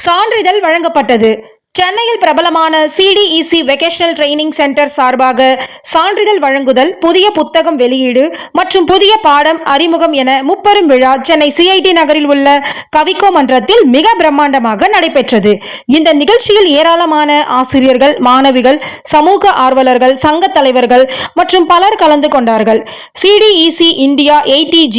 சான்றிதழ் வழங்கப்பட்டது. சென்னையில் பிரபலமான CDEC வெகேஷனல் ட்ரெய்னிங் சென்டர் சார்பாக சான்றிதழ் வழங்குதல், புதிய புத்தகம் வெளியீடு மற்றும் புதிய பாடம் அறிமுகம் என முப்பெரும் விழா சென்னை CIT நகரில் உள்ள கவிக்கோ மன்றத்தில் மிக பிரம்மாண்டமாக நடைபெற்றது. இந்த நிகழ்ச்சியில் ஏராளமான ஆசிரியர்கள், மாணவிகள், சமூக ஆர்வலர்கள், சங்க தலைவர்கள் மற்றும் பலர் கலந்து கொண்டார்கள். CDEC இந்தியா ATG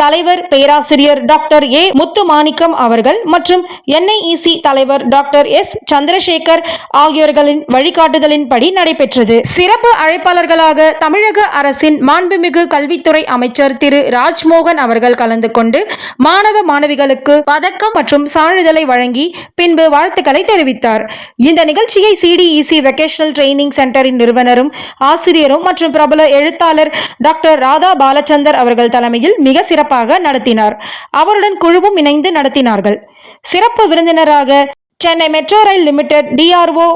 தலைவர் பேராசிரியர் டாக்டர் A முத்துமாணிக்கம் அவர்கள் மற்றும் NIEC தலைவர் டாக்டர் S சந்திரசேகர் ஆகியோர்களின் வழிகாட்டுதலின்படி நடைபெற்றது. சிறப்பு அழைப்பாளர்களாக தமிழக அரசின் மாண்புமிகு கல்வித்துறை அமைச்சர் திரு ராஜ்மோகன் அவர்கள் கலந்து கொண்டு மாணவ மாணவிகளுக்கு பதக்கம் மற்றும் சான்றிதழை வழங்கி பின்பு வாழ்த்துக்களை தெரிவித்தார். இந்த நிகழ்ச்சியை CDEC வெகேஷனல் ட்ரெய்னிங் சென்டரின் நிறுவனரும் ஆசிரியரும் மற்றும் பிரபல எழுத்தாளர் டாக்டர் ராதா பாலச்சந்தர் அவர்கள் தலைமையில் மிக சிறப்பாக நடத்தினார். அவருடன் குழுவும் இணைந்து நடத்தினார்கள். சிறப்பு விருந்தினராக Chennai metro rail limited DRO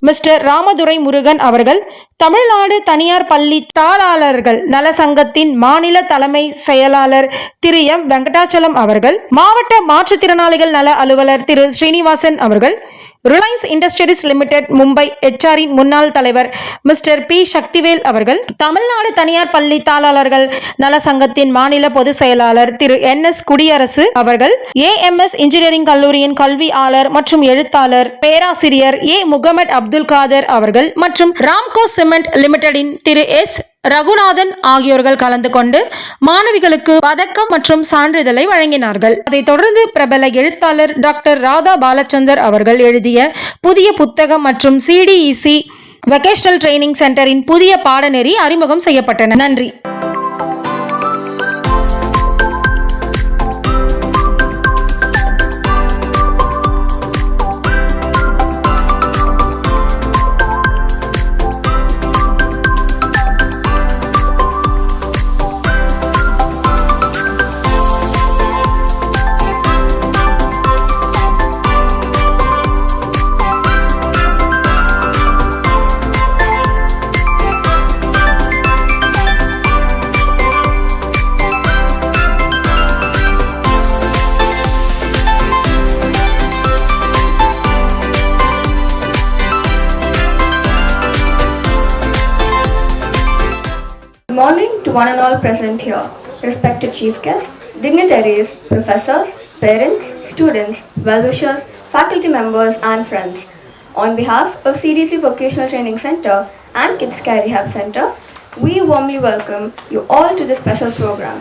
mister Ramadurai Murugan அவர்கள், தமிழ்நாடு தனியார் பள்ளி தாளாளர்கள் நல சங்கத்தின் மாநில தலைமை செயலாளர் திரு M வெங்கடாச்சலம் அவர்கள், மாவட்ட மாற்றுத்திறனாளிகள் நல அலுவலர் திரு ஸ்ரீனிவாசன் அவர்கள், ரிலையன்ஸ் இண்டஸ்ட்ரீஸ் லிமிடெட் மும்பை HRஇன் முன்னாள் தலைவர் மிஸ்டர் P சக்திவேல் அவர்கள், தமிழ்நாடு தனியார் பள்ளி தாளாளர்கள் நல சங்கத்தின் மாநில பொதுச் செயலாளர் திரு NS குடியரசு அவர்கள், AMS இன்ஜினியரிங் கல்லூரியின் கல்வியாளர் மற்றும் எழுத்தாளர் பேராசிரியர் A முகமது அப்துல் காதர் அவர்கள் மற்றும் ராம்கோ சிமெண்ட் லிமிடெடின் திரு S ரகுநாதன் ஆகியோர்கள் கலந்து கொண்டு மாணவிகளுக்கு பதக்கம் மற்றும் சான்றிதழை வழங்கினார்கள். அதைத் தொடர்ந்து பிரபல எழுத்தாளர் டாக்டர் ராதா பாலச்சந்தர் அவர்கள் எழுதிய புதிய புத்தகம் மற்றும் CDEC வெகேஷனல் ட்ரெய்னிங் சென்டரின் புதிய பாடநெறி அறிமுகம் செய்யப்பட்டன. நன்றி. Good morning to one and all present here, respected chief guests, dignitaries, professors, parents, students, well-wishers, faculty members and friends. On behalf of CDC Vocational Training Center and Kids Care Rehab Center, we warmly welcome you all to this special program,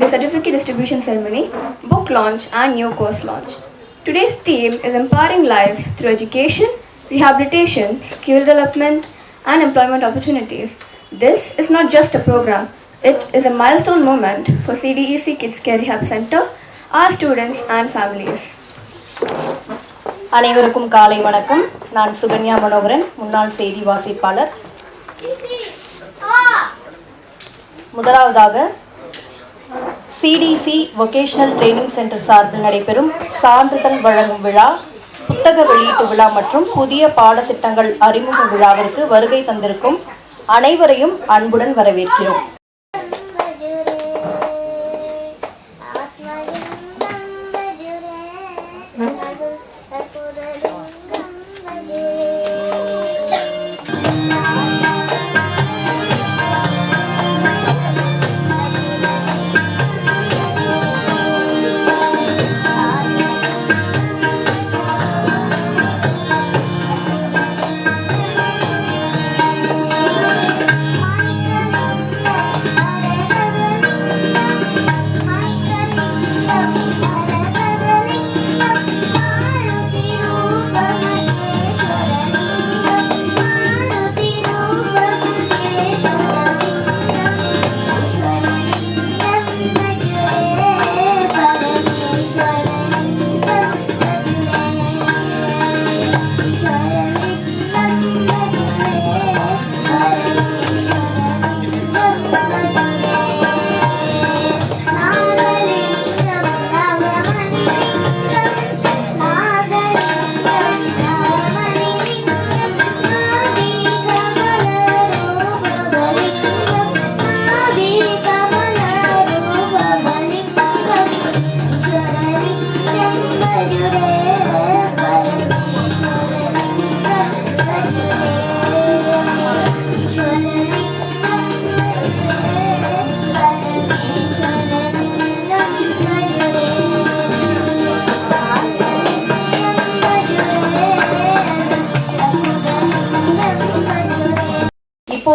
the certificate distribution ceremony, book launch and new course launch. Today's theme is empowering lives through education, rehabilitation, skill development and employment opportunities. This is not just a program, it is a milestone moment for CDEC Kids Care Rehab Center, our students and families. அனைவருக்கும் காலை வணக்கம். நான் சுகன்யா மனோகரன், முன்னாள் செய்தி வாசிப்பாளர். முதலாவதாக CDC vocational training centre சார்பில் நடைபெறும் சான்றிதழ் வழங்கும் விழா, புத்தக வெளியீட்டு விழா மற்றும் புதிய பாடத்திட்டங்கள் அறிமுக விழாவிற்கு வருகை தந்திருக்கும் அனைவரையும் அன்புடன் வரவேற்கிறோம்.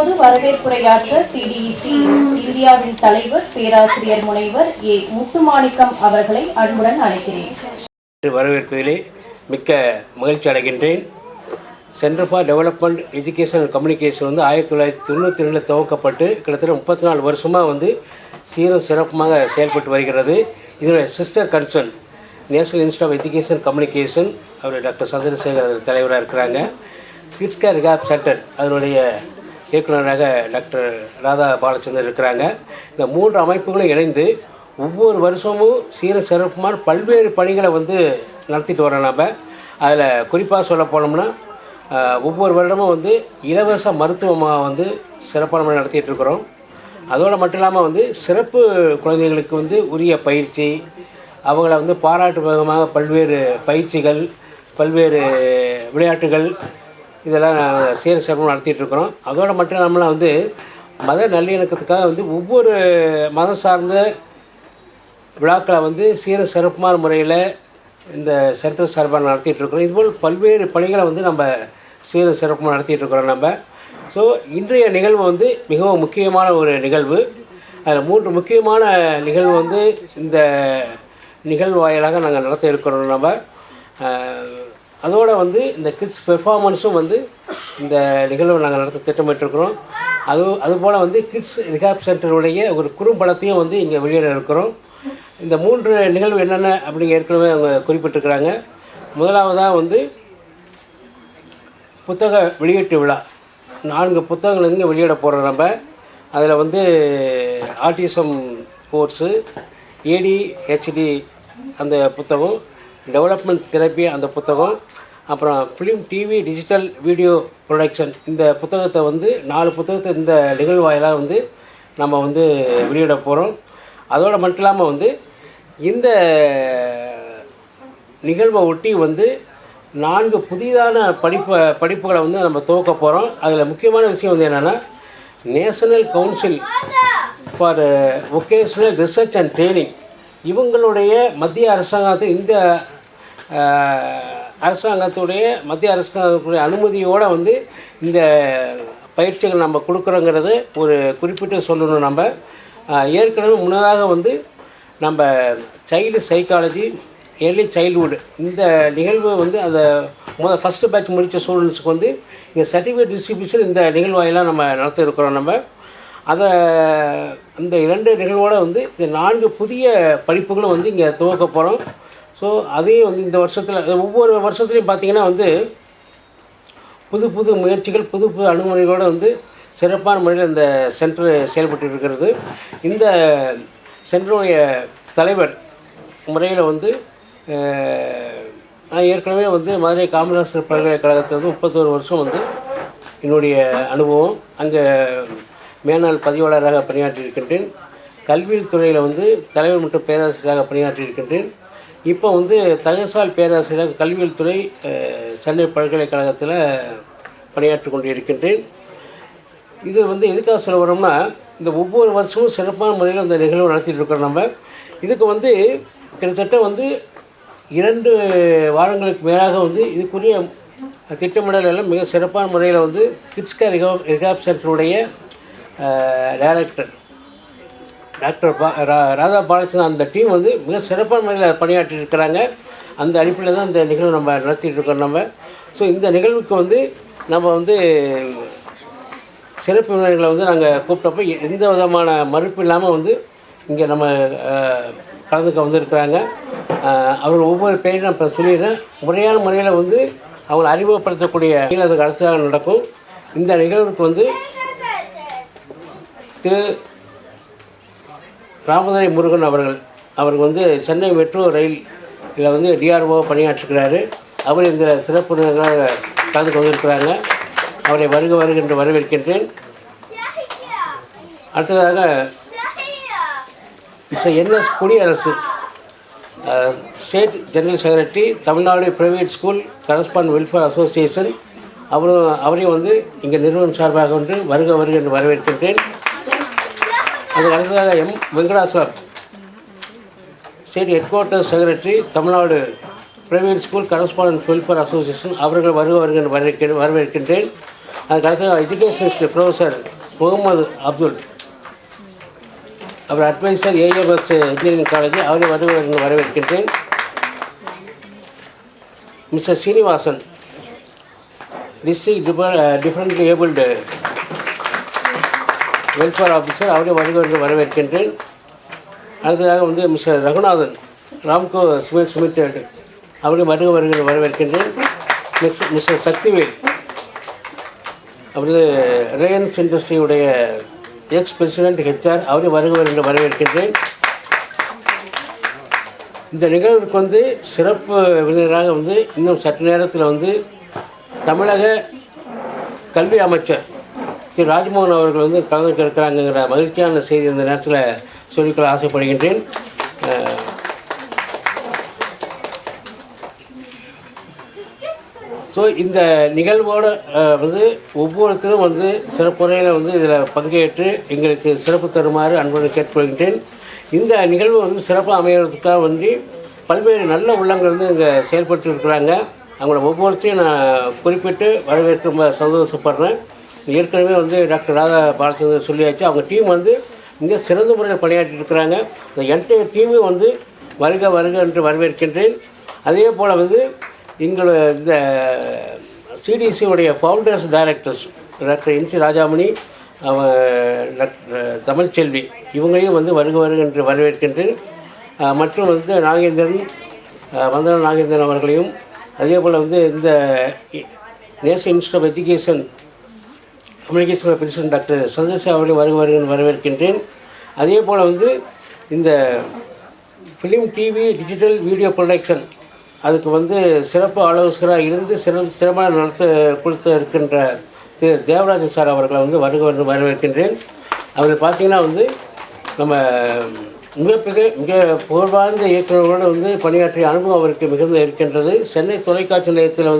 அப்போது வரவேற்புரையாற்ற சிடிஇசி இந்தியாவின் தலைவர் பேராசிரியர் முனைவர் ஏ முத்துமாணிக்கம் அவர்களை அன்புடன் அழைக்கிறேன். வரவேற்பதிலே மிக்க மகிழ்ச்சி அடைகின்றேன். Centre for development education and communication வந்து 1992 துவக்கப்பட்டு கிட்டத்தட்ட 34 வருஷமாக வந்து சீரும் சிறப்புமாக செயல்பட்டு வருகிறது. இதனுடைய sister concern national institute of education communication அவர் டாக்டர் சந்திரசேகர் அதில் தலைவராக இருக்கிறாங்க. கிட்ஸ் கேர் ரிஹாப் சென்டர் அதனுடைய இயக்குநராக டாக்டர் ராதா பாலச்சந்தர் இருக்கிறாங்க. இந்த 3 அமைப்புகளும் இணைந்து ஒவ்வொரு வருஷமும் சீரும் சிறப்புமான பல்வேறு பணிகளை வந்து நடத்திட்டு வரோம். நம்ம அதில் குறிப்பாக சொல்ல போனோம்னா ஒவ்வொரு வருடமும் வந்து இலவச மருத்துவமாக வந்து சிறப்பான முறை நடத்திட்டு இருக்கிறோம். அதோடு மட்டும் இல்லாமல் வந்து சிறப்பு குழந்தைகளுக்கு வந்து உரிய பயிற்சி, அவங்கள வந்து பாராட்டு வேகமாக பல்வேறு பயிற்சிகள், பல்வேறு விளையாட்டுகள் இதெல்லாம் சீரும் சிறப்பாக நடத்திட்டு இருக்கிறோம். அதோடு மட்டும் இல்லாமல் வந்து மத நல்லிணக்கத்துக்காக வந்து ஒவ்வொரு மதம் சார்ந்த விழாக்களை வந்து சீரும் சிறப்பான முறையில் இந்த சென்டர் சார்பாக நடத்திட்டு இருக்கிறோம். இதுபோல் பல்வேறு பணிகளை வந்து நம்ம சீரும் சிறப்பாக நடத்திட்டு இருக்கிறோம் நம்ம. ஸோ இன்றைய நிகழ்வு வந்து மிகவும் முக்கியமான ஒரு நிகழ்வு. அதில் 3 முக்கியமான நிகழ்வு வந்து இந்த நிகழ்வு வாயிலாக நாங்கள் நடத்த இருக்கிறோம் நம்ம. அதோடு வந்து இந்த கிட்ஸ் பெர்ஃபார்மன்ஸும் வந்து இந்த நிகழ்வை நாங்கள் நடத்த திட்டமிட்டிருக்கிறோம். அதுபோல் வந்து கிட்ஸ் ரிஹாப் சென்டருடைய ஒரு குறும்படத்தையும் வந்து இங்கே வெளியிட இருக்கிறோம். இந்த 3 நிகழ்வு என்னென்ன அப்படிங்க ஏற்கனவே அவங்க குறிப்பிட்டிருக்கிறாங்க. முதலாவதாக வந்து புத்தக வெளியீட்டு விழா. 4 புத்தகங்கள் இங்கே வெளியிட போகிறோம் நம்ம. அதில் வந்து ஆட்டிசம் கோர்ஸு, ADHD அந்த புத்தகம், டெவலப்மெண்ட் தெரப்பி அந்த புத்தகம், அப்புறம் film, TV, digital video production இந்த புத்தகத்தை வந்து 4 புத்தகத்தை இந்த நிகழ்வு வாயிலாக வந்து நம்ம வந்து வெளியிட போகிறோம். அதோடு மட்டும் இல்லாமல் வந்து இந்த நிகழ்வை ஒட்டி வந்து 4 புதிதான படிப்புகளை வந்து நம்ம துவக்க போகிறோம். அதில் முக்கியமான விஷயம் வந்து என்னென்னா, national council for vocational research and training இவங்களுடைய மத்திய அரசாங்கத்துடைய அனுமதியோடு வந்து இந்த பயிற்சிகள் நம்ம கொடுக்குறோங்கிறது ஒரு குறிப்பிட்டு சொல்லணும். நம்ம ஏற்கனவே முன்னதாக வந்து நம்ம சைல்டு சைக்காலஜி, ஏர்லி சைல்டுஹுட் இந்த நிகழ்வு வந்து அந்த ஃபஸ்ட்டு பேட்ச் முடித்த ஸ்டூடெண்ட்ஸுக்கு வந்து இங்கே சர்டிஃபிகேட் டிஸ்ட்ரிபியூஷன் இந்த நிகழ்வாயெல்லாம் நம்ம நடத்த இருக்கிறோம். நம்ம அதை அந்த 2 நிகழ்வோடு வந்து இந்த 4 புதிய படிப்புகளும் வந்து இங்கே துவக்க போகிறோம். ஸோ அதையும் வந்து இந்த வருஷத்தில் ஒவ்வொரு வருஷத்துலையும் பார்த்திங்கன்னா வந்து புது முயற்சிகள், புது அணுகுமுறைகளோடு வந்து சிறப்பான முறையில் இந்த சென்டர் செயல்பட்டு இருக்கிறது. இந்த சென்டருடைய தலைவர் முறையில் வந்து நான் ஏற்கனவே வந்து மதுரை காமராசர் பல்கலைக்கழகத்தில் வந்து 31 வருஷம் வந்து என்னுடைய அனுபவம். அங்கே மேனாள் பதிவாளராக பணியாற்றியிருக்கின்றேன். கல்வியல் துறையில் வந்து தலைவர் மற்றும் பேராசிரியராக பணியாற்றியிருக்கின்றேன். இப்போ வந்து தகசால் பேராசிரியராக கல்வியல் துறை சென்னை பல்கலைக்கழகத்தில் பணியாற்றி கொண்டு இருக்கின்றேன். இது வந்து எதுக்காக சொல்ல வரோம்னா, இந்த ஒவ்வொரு வருஷமும் சிறப்பான முறையில் இந்த நிகழ்வு நடத்திட்டு இருக்கிறோம். நம்ம இதுக்கு வந்து கிட்டத்தட்ட வந்து 2 வாரங்களுக்கு மேலாக வந்து இதுக்குரிய திட்டமிடல் எல்லாம் மிக சிறப்பான முறையில் வந்து கிட்ஸ் கேர் ரிஹாப் சென்டருடைய டைரக்டர் டாக்டர் ராதா பாலச்சந்திரன் அந்த டீம் வந்து மிக சிறப்பான முறையில் பணியாற்றி இருக்கிறாங்க. அந்த அடிப்படையில் தான் இந்த நிகழ்வு நம்ம நடத்திட்டு இருக்கோம் நம்ம. ஸோ இந்த நிகழ்வுக்கு வந்து நம்ம வந்து சிறப்பு விருந்தினர்களை வந்து நாங்கள் கூப்பிட்டப்போ எந்த விதமான மறுப்பு இல்லாமல் வந்து இங்கே நம்ம கலந்துக்க வந்திருக்கிறாங்க. அவர் ஒவ்வொரு பேரையும் நான் இப்போ சொல்லிடுறேன். முறையான முறையில் வந்து அவங்களை அறிமுகப்படுத்தக்கூடிய அதுக்கு அடுத்ததாக நடக்கும். இந்த நிகழ்வுக்கு வந்து திரு ராமதுரை முருகன் அவருக்கு வந்து சென்னை மெட்ரோ ரயிலில் வந்து டிஆர்ஓ பணியாற்றுகிறாரு. அவர் இந்த சிறப்பு கலந்து கொண்டிருக்கிறாங்க. அவரை வருக என்று வரவேற்கின்றேன். அடுத்ததாக NS குடியரசு state general secretary, Tamil Nadu private school correspond welfare association, அவரையும் வந்து இங்கே நிறுவனம் சார்பாக வந்து வருக என்று வரவேற்கின்றேன். அதுக்கு அடுத்ததாக Venkatachalam state head quarters secretary, Tamil Nadu private school correspondence welfare association, அவர்கள் வருக என்று வரவேற்கின்றேன். அதுக்கடுத்து எஜுகேஷனிஸ்ட் ப்ரொஃபஸர் முகமது அப்துல், அப்புறம் அட்வைசர் ஏஎம்எஸ் இன்ஜினியரிங் காலேஜ், அவரை வரவேற்கின்றேன். Mister Srinivasan, district differently abled welfare officer, அவரை வரவேற்கின்றேன். அடுத்ததாக mister Raghunathan, Ramco cement limited, அவரை வரவேற்கின்றேன். மிஸ்டர் சக்திவேல், ரிலையன்ஸ் இண்டஸ்ட்ரியுடைய எக்ஸ் பிரசிடென்ட் ஹெச்ஆர், அவரை வரவேற்கின்றேன். இந்த நிகழ்வுக்கு சிறப்பு விருந்தினராக இன்னும் சற்று நேரத்தில் தமிழக கல்வி அமைச்சர் திரு ராஜ்மோகன் அவர்கள் கலந்துக்க இருக்கிறாங்கிற மகிழ்ச்சியான செய்தி இந்த நேரத்தில் சொல்லிக்கொள்ள ஆசைப்படுகின்றேன். ஸோ இந்த நிகழ்வோடு ஒவ்வொருத்தரும் சிறப்புரையில் இதில் பங்கேற்று எங்களுக்கு சிறப்பு தருமாறு அன்புடன் கேட்டுக்கொள்கின்றேன். இந்த நிகழ்வு சிறப்பாக அமைகிறதுக்காக பல்வேறு நல்ல உள்ளங்கள் இங்கே செயல்பட்டு இருக்கிறாங்க. அவங்கள ஒவ்வொருத்தையும் நான் குறிப்பிட்டு வரவேற்க சந்தோஷப்படுறேன். ஏற்கனவே டாக்டர் ராதா பாலச்சந்திரன் சொல்லியாச்சு. அவங்க டீம் இங்கே சிறந்த முறையில் பணியாற்றி இருக்கிறாங்க. இந்த என்டையர் டீமும் வருக என்று வரவேற்கின்றேன். அதே போல் எங்களோட இந்த சிடிசியுடைய founders directors doctor NC Rajamani, doctor Tamilselvi, இவங்களையும் வருக என்று வரவேற்கின்றேன். மற்றும் நாகேந்திரன், வந்தன நாகேந்திரன் அவர்களையும், அதே போல் இந்த national institute of education communication president doctor Chandrasekhar அவர்களையும் வருக வரவேற்கின்றேன். அதே போல் இந்த film, TV, digital video production அதுக்கு சிறப்பு ஆலோசகராக இருந்து திறமை கொடுத்து இருக்கின்ற திரு தேவராஜன் சார் அவர்களை வருக வரவேற்கின்றேன். அவர் பார்த்திங்கன்னா நம்ம மிக புகழ்வாய்ந்த இயக்குநர்களோடு பணியாற்றிய அனுபவம் அவருக்கு மிகுந்த இருக்கின்றது. சென்னை தொலைக்காட்சி நிலையத்தில்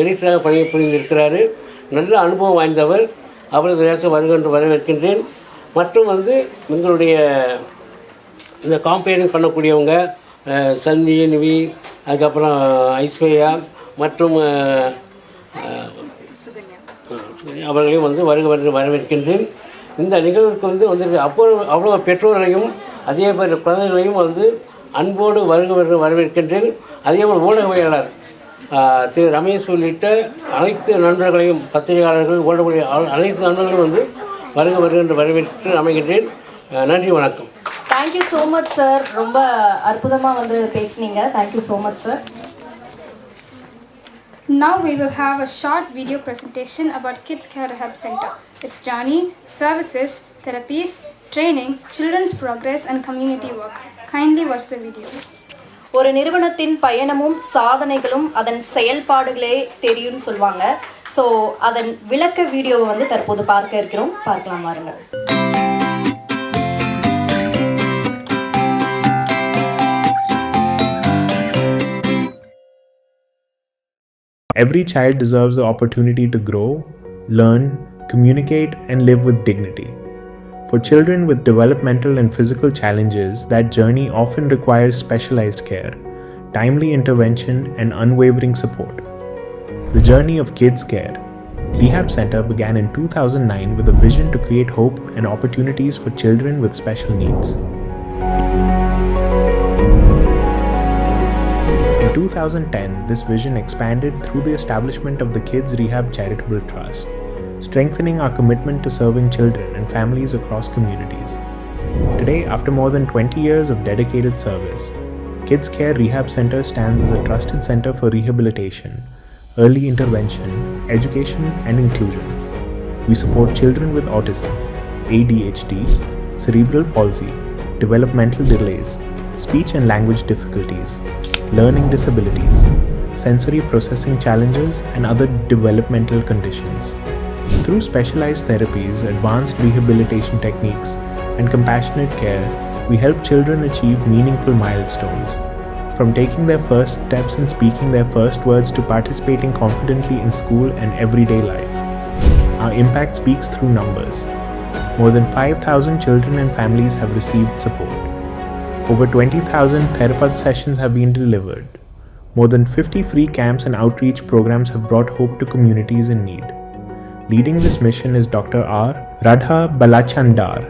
எடிட்டராக பணிபுரிந்திருக்கிறாரு. நல்ல அனுபவம் வாய்ந்தவர். அவரது நேரத்தில் வருக வரவேற்கின்றேன். மற்றும் எங்களுடைய இந்த காம்பேரிங் பண்ணக்கூடியவங்க சன்வி, நிவி, அதுக்கப்புறம் ஐஸ்வர்யா மற்றும் அவர்களையும் வருக வரவேற்கின்றேன். இந்த நிகழ்வுக்கு அவ்வளோ பெற்றோர்களையும் அதே போல் குழந்தைகளையும் அன்போடு வருக வரவேற்கின்றேன். அதே போல் ஊடகவியலாளர் திரு ரமேஷ் உள்ளிட்ட அனைத்து நண்பர்களையும், பத்திரிகையாளர்கள், ஊடக அனைத்து நண்பர்களும் வருக என்று வரவேற்று அமைகின்றேன். நன்றி, வணக்கம். Thank you so much sir. ரொம்ப அற்புதமாக பேசுனீங்க. Thank you so much sir. Now we will have a short video presentation about Kids Care Rehab Center, its journey, services, therapies, training, children's progress and community work. Kindly watch the video. ஒரு நிறுவனத்தின் பயணமும் சாதனைகளும் அதன் செயல்பாடுகளே தெரியும்னு சொல்லுவாங்க. So அதன் விளக்க வீடியோவை தற்போது பார்க்க இருக்கிறோம். பார்க்கலாம் வாருங்கள். Every child deserves the opportunity to grow, learn, communicate, and live with dignity. For children with developmental and physical challenges, that journey often requires specialized care, timely intervention, and unwavering support. The journey of Kids Care Rehab Center began in 2009 with a vision to create hope and opportunities for children with special needs. In 2010, this vision expanded through the establishment of the Kids Rehab Charitable Trust, strengthening our commitment to serving children and families across communities. Today, after more than 20 years of dedicated service, Kids Care Rehab Center stands as a trusted center for rehabilitation, early intervention, education, and inclusion. We support children with autism, ADHD, cerebral palsy, developmental delays, speech and language difficulties, learning disabilities, sensory processing challenges, and other developmental conditions. Through specialized therapies, advanced rehabilitation techniques, and compassionate care, we help children achieve meaningful milestones. From taking their first steps and speaking their first words to participating confidently in school and everyday life. Our impact speaks through numbers. More than 5,000 children and families have received support. Over 20,000 therapy sessions have been delivered. More than 50 free camps and outreach programs have brought hope to communities in need. Leading this mission is Dr. R. Radha Balachandar,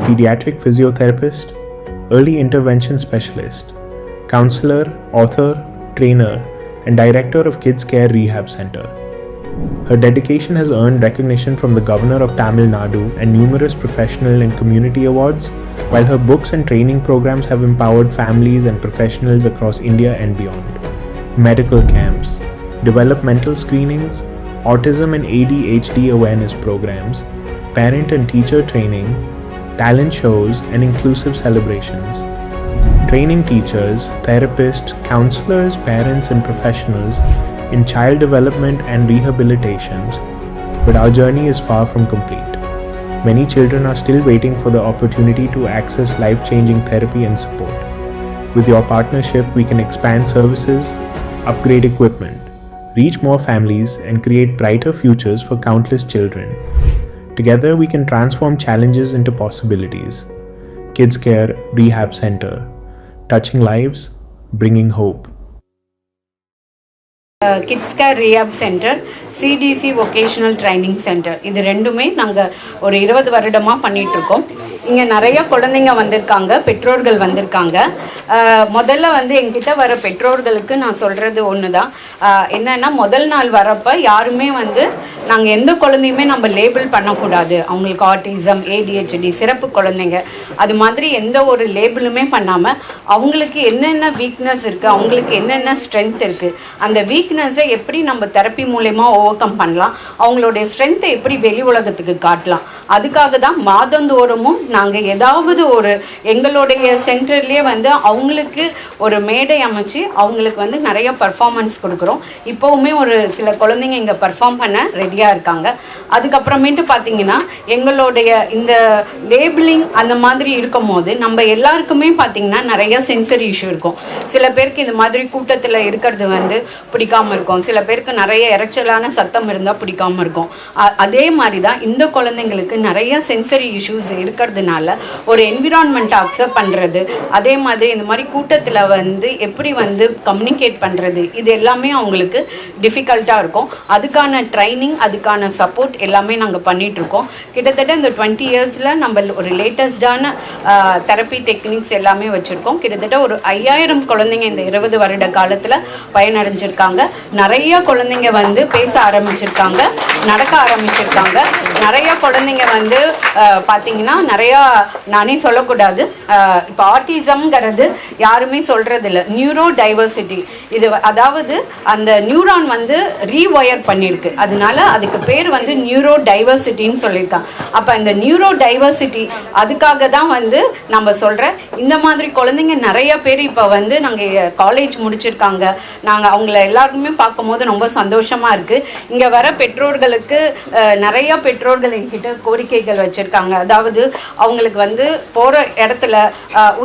pediatric physiotherapist, early intervention specialist, counselor, author, trainer, and director of Kids Care Rehab Center. Her dedication has earned recognition from the Governor of Tamil Nadu and numerous professional and community awards, while her books and training programs have empowered families and professionals across India and beyond. Medical camps, developmental screenings, autism and ADHD awareness programs, parent and teacher training, talent shows, and inclusive celebrations. Training teachers, therapists, counselors, parents, and professionals in child development and rehabilitations, but our journey is far from complete. Many children are still waiting for the opportunity to access life-changing therapy and support. With your partnership, we can expand services, upgrade equipment, reach more families, and create brighter futures for countless children. Together, we can transform challenges into possibilities. Kids Care Rehab Center, touching lives, bringing hope. Kids care rehab centre, CDC vocational training centre, இது ரெண்டுமே நாங்கள் ஒரு 20 வருடமாக பண்ணிகிட்ருக்கோம். இங்கே நிறைய குழந்தைங்க வந்திருக்காங்க, பெற்றோர்கள் வந்திருக்காங்க. முதல்ல வந்து எங்கிட்ட வர பெற்றோர்களுக்கு நான் சொல்கிறது ஒன்று தான், என்னென்னா முதல் நாள் வரப்போ யாருமே வந்து நாங்கள் எந்த குழந்தையுமே நம்ம லேபிள் பண்ணக்கூடாது, அவங்களுக்கு ஆட்டிசம், ஏடிஹெச்டி, சிறப்பு குழந்தைங்க, அது மாதிரி எந்த ஒரு லேபிளுமே பண்ணாமல் அவங்களுக்கு என்னென்ன வீக்னஸ் இருக்குது, அவங்களுக்கு என்னென்ன ஸ்ட்ரென்த் இருக்குது, அந்த வீக்னஸை எப்படி நம்ம தெரப்பி மூலயமா ஓவர் கம் பண்ணலாம், அவங்களுடைய ஸ்ட்ரென்த்தை எப்படி வெளி உலகத்துக்கு காட்டலாம், அதுக்காக தான் மாதந்தோறமும் நாங்கள் ஏதாவது ஒரு எங்களுடைய சென்டர்லேயே வந்து அவங்களுக்கு ஒரு மேடை அமைச்சு அவங்களுக்கு வந்து நிறைய பர்ஃபார்மன்ஸ் கொடுக்குறோம். இப்போவுமே ஒரு சில குழந்தைங்க இங்கே பர்ஃபார்ம் பண்ண ரெடியாக இருக்காங்க. அதுக்கப்புறமேட்டு பார்த்திங்கன்னா எங்களுடைய இந்த லேபிளிங் அந்த மாதிரி இருக்கும் போது நம்ம எல்லாருக்குமே பார்த்திங்கன்னா நிறைய சென்சரி இஷ்யூ இருக்கும். சில பேருக்கு இது மாதிரி கூட்டத்தில் இருக்கிறது வந்து பிடிக்காமல் இருக்கும், சில பேருக்கு நிறைய இறைச்சலான சத்தம் இருந்தால் பிடிக்காமல் இருக்கும். அதே மாதிரி தான் இந்த குழந்தைங்களுக்கு நிறைய சென்சரி இஷ்யூஸ் இருக்கிறதுனால ஒரு என்விரான்மெண்ட்டை அக்செப்ட் பண்ணுறது, அதே மாதிரி இந்த மாதிரி கூட்டத்தில் வந்து எப்படி வந்து கம்யூனிகேட் பண்ணுறது, இது எல்லாமே அவங்களுக்கு டிஃபிகல்ட்டாக இருக்கும். அதுக்கான ட்ரைனிங், அதுக்கான சப்போர்ட் எல்லாமே நாங்கள் பண்ணிகிட்ருக்கோம். கிட்டத்தட்ட இந்த 20 இயர்ஸில் நம்ம ஒரு லேட்டஸ்டான தெரப்பி டெக்னிக்ஸ் எல்லாமே வச்சுருக்கோம். கிட்டத்தட்ட ஒரு 5000 குழந்தைங்க இந்த 20 வருட காலத்தில் பயனடைஞ்சிருக்காங்க. நிறைய குழந்தைங்க வந்து பேச ஆரம்பிச்சிருக்காங்க, நடக்க ஆரம்பிச்சிருக்காங்க. நிறைய குழந்தைங்க வந்து பார்த்திங்கன்னா நிறையா, நானே சொல்லக்கூடாது, இப்போ ஆட்டிசம்ங்கிறது யாருமே சொல்கிறது இல்லை, நியூரோ டைவர்சிட்டி. இது அதாவது அந்த நியூரான் வந்து ரீவயர் பண்ணியிருக்கு, அதனால அதுக்கு பேர் வந்து நியூரோ டைவர்சிட்டின்னு சொல்லியிருக்காங்க. அப்போ இந்த நியூரோ டைவர்சிட்டி அதுக்காக தான் வந்து நம்ம சொல்கிறேன். இந்த மாதிரி குழந்தைங்க நிறைய பேர் இப்போ வந்து நாங்கள் காலேஜ் முடிச்சிருக்காங்க. நாங்கள் அவங்கள எல்லாருக்குமே பார்க்கும்போது ரொம்ப சந்தோஷமாக இருக்குது. இங்கே வர பெற்றோர்களுக்கு நிறைய பெற்றோர்கள் என்கிட்ட கோரிக்கைகள் வச்சுருக்காங்க. அதாவது அவங்களுக்கு வந்து போகிற இடத்துல,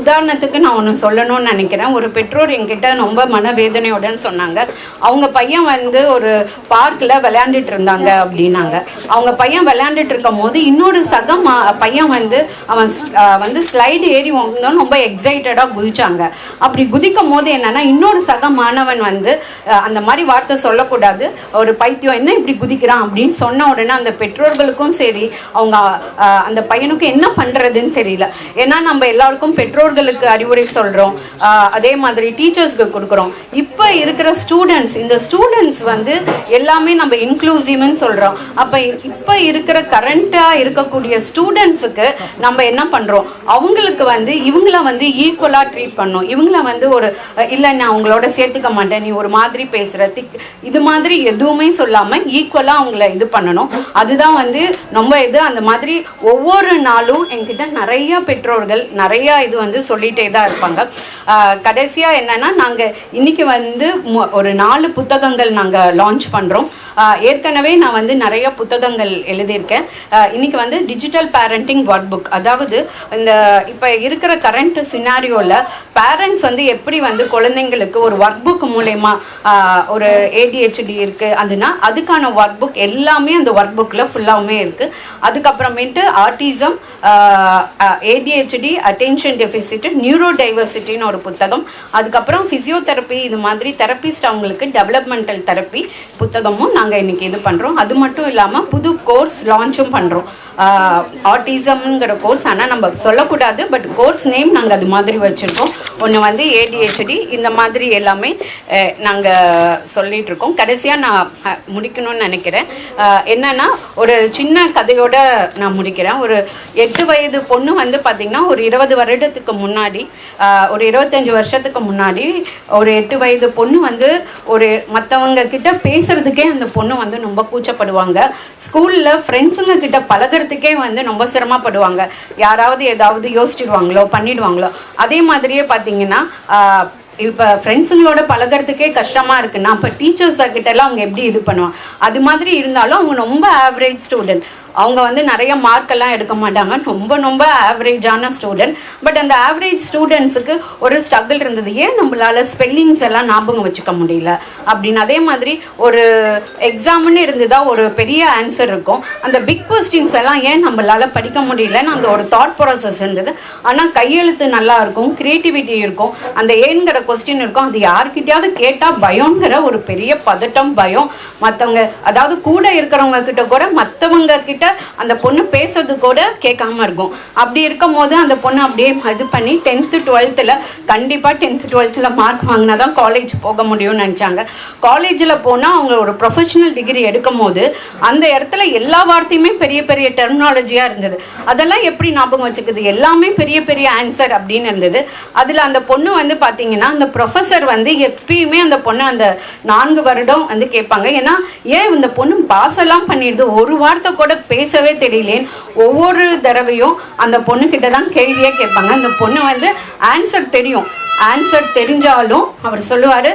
உதாரணத்துக்கு நான் ஒன்று சொல்லணும்னு நினைக்கிறேன். ஒரு பெற்றோர் என்கிட்ட ரொம்ப மனவேதனையோடன்னு சொன்னாங்க, அவங்க பையன் வந்து ஒரு பார்க்கில் விளையாண்டுட்டு இருந்தாங்க அப்படின்னாங்க. அவங்க பையன் விளையாண்டுட்டு இருக்கும் போது இன்னொரு சக பையன் வந்து அவன் வந்து ஸ்லைடு ஏறி வந்தோன்னு ரொம்ப எக்ஸைட்டடாக குதிச்சாங்க. அப்படி குதிக்கும் போது என்னன்னா இன்னொரு சக மாணவன் வந்து அந்த மாதிரி வார்த்தை சொல்லக்கூடாது, ஒரு பைத்தியம் என்ன இப்படி குதிக்கிறான் அப்படின்னு சொன்ன உடனே அந்த பெற்றோர்களுக்கும் சரி அவங்க அந்த பையனுக்கு என்ன பண்ணுறதுன்னு தெரியல. ஏன்னா நம்ம எல்லாருக்கும் பெற்றோர்களுக்கு அறிவுரை சொல்கிறோம், அதே மாதிரி டீச்சர்ஸ்க்கு கொடுக்குறோம். இப்போ இருக்கிற ஸ்டூடெண்ட்ஸ், இந்த ஸ்டூடெண்ட்ஸ் வந்து எல்லாமே நம்ம இன்க்ளூசிவ்னு சொல்கிறோம். அப்போ இப்போ இருக்கிற கரண்ட்டாக இருக்கக்கூடிய ஸ்டூடெண்ட்ஸுக்கு நம்ம என்ன பண்ணுறோம், அவங்களுக்கு வந்து இவங்கள வந்து ஈக்குவலாக ட்ரீட் பண்ணணும். இவங்கள வந்து ஒரு இல்லை நான் அவங்களோட சேர்த்துக்க மாட்டேன், நீ ஒரு மாதிரி பேசுகிற இது மாதிரி எதுவுமே சொல்லாமல் ஈக்குவலாக அவங்கள இது பண்ணணும். அதுதான் வந்து ரொம்ப இது. அந்த மாதிரி ஒவ்வொரு நாளும் என்கிட்ட நிறைய பெற்றோர்கள் நிறைய இது வந்து சொல்லிகிட்டே தான் இருப்பாங்க. கடைசியாக என்னென்னா நாங்கள் இன்றைக்கி வந்து ஒரு 4 புத்தகங்கள் நாங்கள் லான்ச் பண்ணுறோம். ஏற்கனவே நான் வந்து நிறைய புத்தகங்கள் எழுதியிருக்கேன். இன்றைக்கி வந்து டிஜிட்டல் பேரண்டிங் ஒர்க் புக், அதாவது இந்த இப்போ இருக்கிற கரண்ட் சினாரியோவில் பேரண்ட்ஸ் வந்து எப்படி வந்து குழந்தைங்களுக்கு ஒரு ஒர்க் புக் மூலயமா, ஒரு ஏடிஹெச்டி இருக்குது அதுனா அதுக்கான ஒர்க் புக் எல்லாமே அந்த ஒர்க் புக்கில் ஃபுல்லாகவுமே இருக்குது. அதுக்கப்புறமேட்டு autism, ADHD, attention deficit, neuro டைவர்சிட்டின்னு ஒரு புத்தகம், அதுக்கப்புறம் ஃபிசியோதெரப்பி, இது மாதிரி தெரப்பிஸ்ட் அவங்களுக்கு டெவலப்மெண்டல் தெரப்பி புத்தகமும் நாங்கள் நாங்கள் இன்றைக்கி இது பண்ணுறோம். அது மட்டும் இல்லாமல் புது கோர்ஸ் லான்ச்சும் பண்ணுறோம். ஆட்டிசம்ங்கிற கோர்ஸ், ஆனால் நம்ம சொல்லக்கூடாது, பட் கோர்ஸ் நேம் நாங்கள் அது மாதிரி வச்சுருக்கோம். ஒன்று வந்து ADHD, இந்த மாதிரி எல்லாமே நாங்கள் சொல்லிகிட்ருக்கோம். கடைசியாக நான் முடிக்கணும்னு நினைக்கிறேன். என்னென்னா ஒரு சின்ன கதையோடு நான் முடிக்கிறேன். ஒரு 8 வயது பொண்ணு வந்து பார்த்திங்கன்னா ஒரு 20 வருடத்துக்கு முன்னாடி, ஒரு 25 வருஷத்துக்கு முன்னாடி ஒரு 8 வயது பொண்ணு வந்து ஒரு மற்றவங்க கிட்ட பேசுகிறதுக்கே அந்த பொண்ணு வந்து ரொம்ப கூச்சப்படுவாங்க. ஸ்கூலில் ஃப்ரெண்ட்ஸுங்க கிட்ட பழகிறதுக்கே வந்து ரொம்ப சிரமப்படுவாங்க. யாராவது ஏதாவது யோசிச்சிடுவாங்களோ பண்ணிடுவாங்களோ. அதே மாதிரியே பார்த்தீங்கன்னா இப்போ ஃப்ரெண்ட்ஸுங்களோட பழகிறதுக்கே கஷ்டமாக இருக்குன்னா அப்போ டீச்சர்ஸ் கிட்டலாம் அவங்க எப்படி இது பண்ணுவாங்க. அது மாதிரி இருந்தாலும் அவங்க ரொம்ப ஆவரேஜ் ஸ்டூடெண்ட். அவங்க வந்து நிறைய மார்க்கெல்லாம் எடுக்க மாட்டாங்க, ரொம்ப ஆவரேஜான ஸ்டூடெண்ட். பட் அந்த ஆவரேஜ் ஸ்டூடெண்ட்ஸுக்கு ஒரு ஸ்ட்ரகிள் இருந்தது. ஏன் நம்மளால் ஸ்பெல்லிங்ஸ் எல்லாம் ஞாபகம் வச்சுக்க முடியல அப்படின்னு. அதே மாதிரி ஒரு எக்ஸாம்னு இருந்ததா ஒரு பெரிய ஆன்சர் இருக்கும், அந்த பிக் கொஸ்டின்ஸ் எல்லாம் ஏன் நம்மளால் படிக்க முடியலன்னு அந்த ஒரு தாட் ப்ராசஸ் இருந்தது. ஆனால் கையெழுத்து நல்லா இருக்கும், க்ரியேட்டிவிட்டி இருக்கும், அந்த ஏங்கிற கொஸ்டின் இருக்கும். அது யார்கிட்டயாவது கேட்டால் பயங்கிற ஒரு பெரிய பதட்டம், பயம். மற்றவங்க அதாவது கூட இருக்கிறவங்க கிட்ட கூட மற்றவங்க கிட்ட அந்த பொண்ணு பேசுறது கூட கேட்காம இருக்கும். அப்படி இருக்கும் போது அந்த பொண்ணு அப்படியே இது பண்ணி 10th 12th கண்டிப்பாக 10th 12th மார்க் வாங்கினா தான் காலேஜ் போக முடியும்னு நினச்சாங்க. காலேஜில் போனால் அவங்க ஒரு ப்ரொஃபஷனல் டிகிரி எடுக்கும் போது அந்த இடத்துல எல்லா வார்த்தையுமே பெரிய பெரிய டெர்மினாலஜியாக இருந்தது. அதெல்லாம் எப்படி ஞாபகம் வச்சுக்குது, எல்லாமே பெரிய பெரிய ஆன்சர் அப்படின்னு இருந்தது. அதில் அந்த பொண்ணு வந்து பார்த்தீங்கன்னா அந்த ப்ரொஃபஸர் வந்து எப்பயுமே அந்த பொண்ணு அந்த 4 வருடம் வந்து கேட்பாங்க. ஏன்னா ஏன் இந்த பொண்ணு பாஸ் எல்லாம் பண்ணிடுது, ஒரு வார்த்தை கூட பேசவே தெரியலேன்னு ஒவ்வொரு தடவையும் அந்த பொண்ணுக்கிட்ட தான் கேள்வியே கேட்பாங்க. அந்த பொண்ணு வந்து ஆன்சர் தெரியும், ஆன்சர் தெரிஞ்சாலும் அவர் சொல்லுவார்,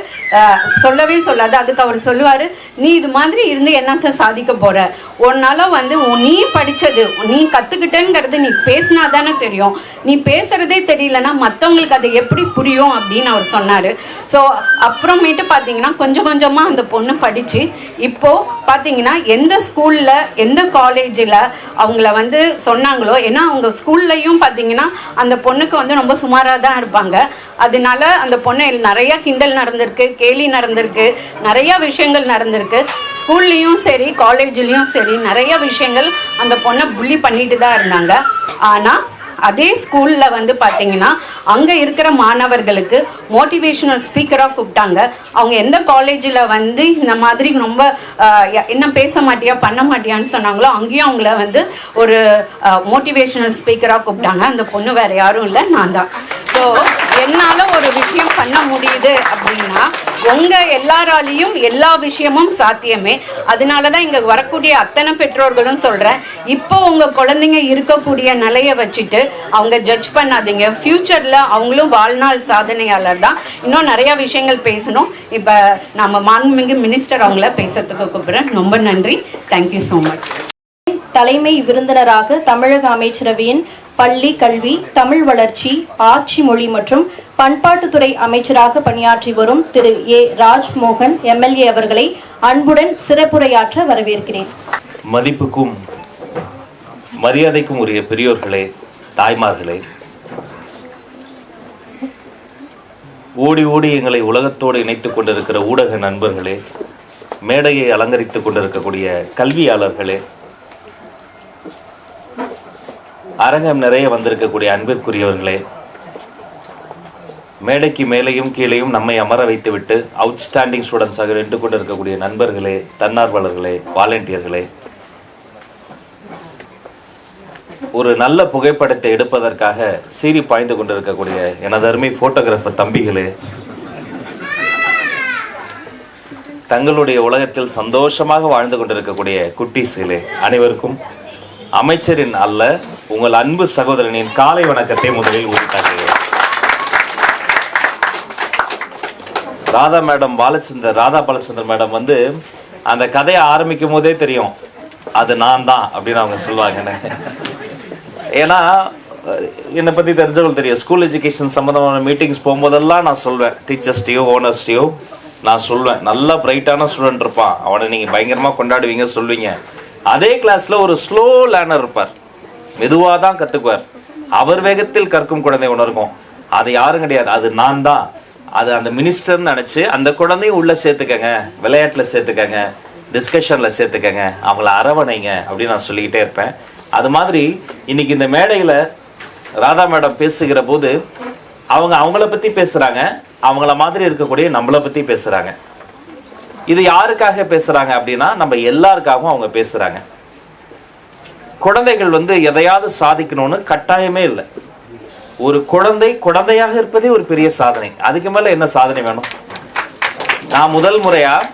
சொல்லவே சொல்லாது. அதுக்கு அவர் சொல்லுவார், நீ இது மாதிரி இருந்து என்னத்தை சாதிக்க போகிற, உன்னால் வந்து நீ படித்தது நீ கற்றுக்கிட்டேங்கிறது நீ பேசினா தானே தெரியும், நீ பேசுகிறதே தெரியலன்னா மற்றவங்களுக்கு அது எப்படி புரியும் அப்படின்னு அவர் சொன்னார். ஸோ அப்புறமேட்டு பார்த்தீங்கன்னா கொஞ்சம் கொஞ்சமாக அந்த பொண்ணு படித்து இப்போது பார்த்தீங்கன்னா எந்த ஸ்கூலில் எந்த காலேஜில் அவங்கள வந்து சொன்னாங்களோ, ஏன்னா அவங்க ஸ்கூல்லையும் பார்த்தீங்கன்னா அந்த பொண்ணுக்கு வந்து ரொம்ப சுமாராக தான் இருப்பாங்க. அதனால அந்த பொண்ணு நிறைய கிண்டல் நடந்திருக்கு, கேலி நடந்திருக்கு, நிறைய விஷயங்கள் நடந்திருக்கு. ஸ்கூல்லையும் சரி காலேஜ்லேயும் சரி நிறைய விஷயங்கள் அந்த பொண்ணை புள்ளி பண்ணிட்டு தான் இருந்தாங்க. ஆனால் அதே ஸ்கூலில் வந்து பார்த்தீங்கன்னா அங்கே இருக்கிற மாணவர்களுக்கு மோட்டிவேஷனல் ஸ்பீக்கராக கூப்பிட்டாங்க. அவங்க எந்த காலேஜில் வந்து இந்த மாதிரி ரொம்ப என்ன பேச மாட்டியா பண்ண மாட்டியான்னு சொன்னாங்களோ அங்கேயும் அவங்கள வந்து ஒரு மோட்டிவேஷனல் ஸ்பீக்கராக கூப்பிட்டாங்க. அந்த பொண்ணு வேறு யாரும் இல்லை, நான் தான். ஸோ என்னால் ஒரு விஷயம் பண்ண முடியுது அப்படின்னா உங்கள் எல்லாராலையும் எல்லா விஷயமும் சாத்தியமே. அதனால தான் இங்கே வரக்கூடிய அத்தனை பெற்றோர்களும் சொல்கிறேன், இப்போ உங்கள் குழந்தைங்க இருக்கக்கூடிய நிலையை வச்சுட்டு அவங்க ஜட்ஜ் பண்ணாதீங்க. ஃப்யூச்சரில் அவங்களும் வாழ்நாள் சாதனையாளர் தான். இன்னும் நிறையா விஷயங்கள் பேசணும். இப்போ நம்ம மாண்புமிகு மினிஸ்டர் அவங்கள பேசுறதுக்கு கூப்பிட்றேன். ரொம்ப நன்றி. Thank you so much. தலைமை விருந்தினராக தமிழக அமைச்சரவையின் பள்ளி கல்வி, தமிழ் வளர்ச்சி, ஆட்சி மொழி மற்றும் பண்பாட்டுத்துறை அமைச்சராக பணியாற்றி வரும் திரு A. ராஜ்மோகன் MLA அவர்களை அன்புடன் சிறப்புரையாற்ற வரவேற்கிறேன். மதிப்புக்கும் மரியாதைக்கும் உரிய பெரியோர்களே, தாய்மார்களே, ஓடி ஓடி எங்களை உலகத்தோடு இணைத்துக் கொண்டிருக்கிற ஊடக நண்பர்களே, மேடையை அலங்கரித்துக் கொண்டிருக்கக்கூடிய கல்வியாளர்களே, அரங்கம் நிறைய வந்திருக்கக்கூடிய அன்பிற்குரியவர்களே, மேடைக்கு மேலேயும் கீழேயும் நம்மை அமர வைத்துவிட்டு அவுட்ஸ்டாண்டிங் ஸ்டூடெண்ட்ஸாக நின்று கொண்டிருக்கக்கூடிய நண்பர்களே, தன்னார்வலர்களே, வாலண்டியர்களே, ஒரு நல்ல புகைப்படத்தை எடுப்பதற்காக சீறி பாய்ந்து கொண்டிருக்கக்கூடிய எனது அருமை போட்டோகிராஃபர் தம்பிகளே, தங்களுடைய உலகத்தில் சந்தோஷமாக வாழ்ந்து கொண்டிருக்கக்கூடிய குட்டீஸ்களே, அனைவருக்கும் அமைச்சரின் அல்ல உங்கள் அன்பு சகோதரனின் காலை வணக்கத்தை முதலில் உரித்தாக்குகிறேன். ராதா பாலச்சந்தர் மேடம் வந்து அந்த கதையை ஆரம்பிக்கும் போதே தெரியும் அது நான் தான் அப்படின்னு அவங்க சொல்லுவாங்க. ஏன்னா என்னை பற்றி தெரிஞ்சவங்களுக்கு தெரியும். ஸ்கூல் எஜுகேஷன் சம்மந்தமான மீட்டிங்ஸ் போகும்போதெல்லாம் நான் சொல்வேன், டீச்சர்ஸ்டையோ ஓனர்ஸ்டையோ நான் சொல்வேன், நல்லா பிரைட்டான ஸ்டூடெண்ட் இருப்பான், அவனை நீங்கள் பயங்கரமாக கொண்டாடுவீங்க சொல்வீங்க. அதே கிளாஸில் ஒரு ஸ்லோ லேர்னர் இருப்பார், மெதுவாக தான் கற்றுக்குவார், அவர் வேகத்தில் கற்கும் குழந்தை ஒன்று இருக்கும். அது யாரும் கிடையாது, அது நான் தான். அது அந்த மினிஸ்டர்னு நினச்சி அந்த குழந்தையும் உள்ளே சேர்த்துக்கங்க, விளையாட்டில் சேர்த்துக்கங்க, டிஸ்கஷனில் சேர்த்துக்கங்க, அவங்கள அரவணைங்க அப்படின்னு நான் சொல்லிக்கிட்டே இருப்பேன். அது மாதிரி இன்னைக்கு இந்த மேடையில் ராதா மேடம் பேசுகிற போது அவங்கள பற்றி பேசுகிறாங்க, அவங்கள மாதிரி இருக்கக்கூடிய நம்மளை பற்றி பேசுகிறாங்க. இது யாருக்காக பேசுகிறாங்க அப்படின்னா நம்ம எல்லாருக்காகவும் அவங்க பேசுகிறாங்க. குழந்தைகள் எதையாவது சாதிக்கணும்னு கட்டாயமே இல்லை. ஒரு குழந்தையாக இருப்பதே ஒரு பெரிய சாதனை. அதுக்கு மேலே என்ன சாதனை வேணும்? நான் முதல் முறையாக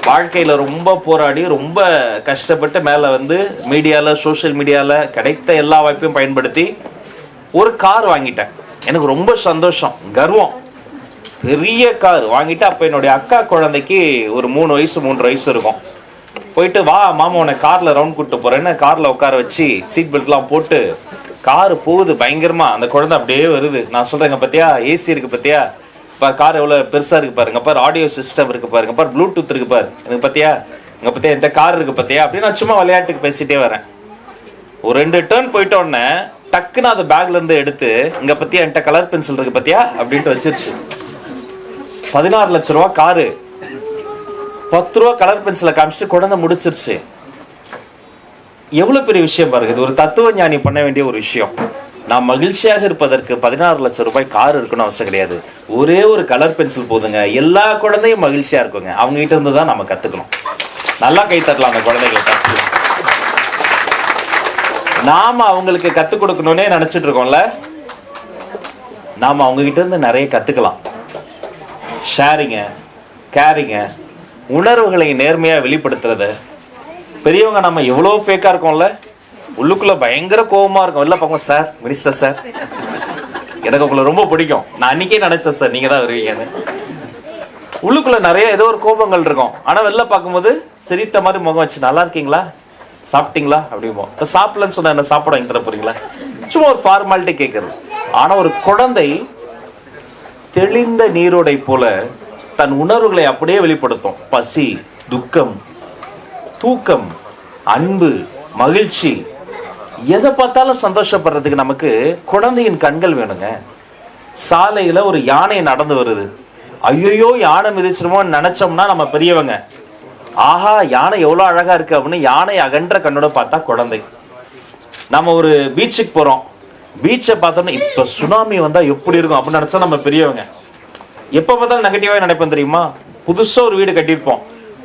வாழ்க்கையில் ரொம்ப போராடி ரொம்ப கஷ்டப்பட்டு மேலே மீடியாவில் சோஷியல் மீடியாவில் கிடைத்த எல்லா வாய்ப்பையும் பயன்படுத்தி ஒரு கார் வாங்கிட்டேன். எனக்கு ரொம்ப சந்தோஷம், கர்வம். பெரிய கார் வாங்கிட்டு அப்போ என்னுடைய அக்கா குழந்தைக்கு ஒரு 3 வயசு 3.5 வயசு இருக்கும். போயிட்டு வா மாமா உன்னை காரில் ரவுண்ட் கூப்பிட்டு போகிறேன்னு காரில் உட்கார வச்சு சீட் பெல்ட்லாம் போட்டு கார் போகுது பயங்கரமாக. அந்த குழந்தை அப்படியே வருது. நான் சொல்கிறேங்க பார்த்தியா ஏசி இருக்குது பார்த்தியா, இப்போ கார் எவ்வளோ பெருசாக இருக்குது பாருங்க பாரு, ஆடியோ சிஸ்டம் இருக்குது பாருங்க பாரு, ப்ளூடூத் இருக்குது பாரு, எனக்கு பார்த்தியா இங்கே பார்த்தியா என்கிட்ட கார் இருக்குது பார்த்தியா அப்படின்னு நான் சும்மா விளையாட்டுக்கு பேசிகிட்டே வரேன். ஒரு 2 டேர்ன் போயிட்ட உடனே டக்குன்னு அது பேக்லேருந்து எடுத்து இங்கே பார்த்தியா என்கிட்ட கலர் பென்சில் இருக்குது பார்த்தியா அப்படின்ட்டு வச்சிருச்சு. 16 லட்ச ரூபா காரு, 10 ரூபா கலர் பென்சிலை காமிச்சிட்டு குழந்தை முடிச்சிருச்சு. எவ்வளோ பெரிய விஷயம் பாருங்க. இது ஒரு தத்துவ ஞானி பண்ண வேண்டிய ஒரு விஷயம். நான் மகிழ்ச்சியாக இருப்பதற்கு 16 லட்சம் ரூபாய் கார் இருக்கணும் அவசியம் கிடையாது. ஒரே ஒரு கலர் பென்சில் போதுங்க, எல்லா குழந்தையும் மகிழ்ச்சியா இருக்குங்க. அவங்க கிட்ட இருந்து தான் நம்ம கத்துக்கணும். நல்லா கை தட்டலாம் அந்த குழந்தைகளை. நாம அவங்களுக்கு கத்துக் கொடுக்கணும்னே நினைச்சிட்டு இருக்கோம்ல, நாம அவங்க கிட்ட இருந்து நிறைய கத்துக்கலாம். ஷேரிங்க, கேரிங்க, உணர்வுகளை நேர்மையா வெளிப்படுத்துறது. பெரியவங்க நம்ம எவ்வளோ ஃபேக்கா இருக்கோம்ல, உள்ளுக்குள்ள பயங்கர கோபமா இருக்கும். இல்லை பார்ப்போம் சார், மினிஸ்டர் சார் எனக்கு உங்களை ரொம்ப பிடிக்கும், நான் அன்னைக்கே நினைச்சேன் சார் நீங்க தான் வருவீங்கன்னு. உள்ளுக்குள்ள நிறைய ஏதோ ஒரு கோபங்கள் இருக்கும். ஆனா வெளில பார்க்கும்போது சிரித்த மாதிரி முகம் வச்சு நல்லா இருக்கீங்களா, சாப்பிட்டீங்களா அப்படிமோ. இப்போ சாப்பிடலன்னு சொன்னா என்ன சாப்பிட வாங்கி தர போறீங்களா, சும்மா ஒரு ஃபார்மாலிட்டி கேட்கறது. ஆனா ஒரு குழந்தை தெளிந்த நீரோடை போல தன் உணர்வுகளை அப்படியே வெளிப்படுத்தும். பசி, துக்கம், தூக்கம், அன்பு, மகிழ்ச்சி, எதை பார்த்தாலும் சந்தோஷப்படுறதுக்கு நமக்கு குழந்தையின் கண்கள் வேணுங்க. சாலையில ஒரு யானை நடந்து வருது, ஐயோ யானை மிதிச்சிருமோன்னு நினைச்சோம்னா நம்ம பெரியவங்க ஆஹா யானை எவ்வளோ அழகா இருக்கு அப்படின்னு யானை அகன்ற கண்ணோட பார்த்தா குழந்தை. நம்ம ஒரு பீச்சுக்கு போறோம், பீச்சை பார்த்தோம்னா இப்ப சுனாமி வந்தா எப்படி இருக்கும் அப்படின்னு நினைச்சா நம்ம பெரியவங்க. எப்ப பார்த்தாலும் நெகட்டிவா நினைப்போம் தெரியுமா. புதுசா ஒரு வீடு கட்டியிருப்போம்,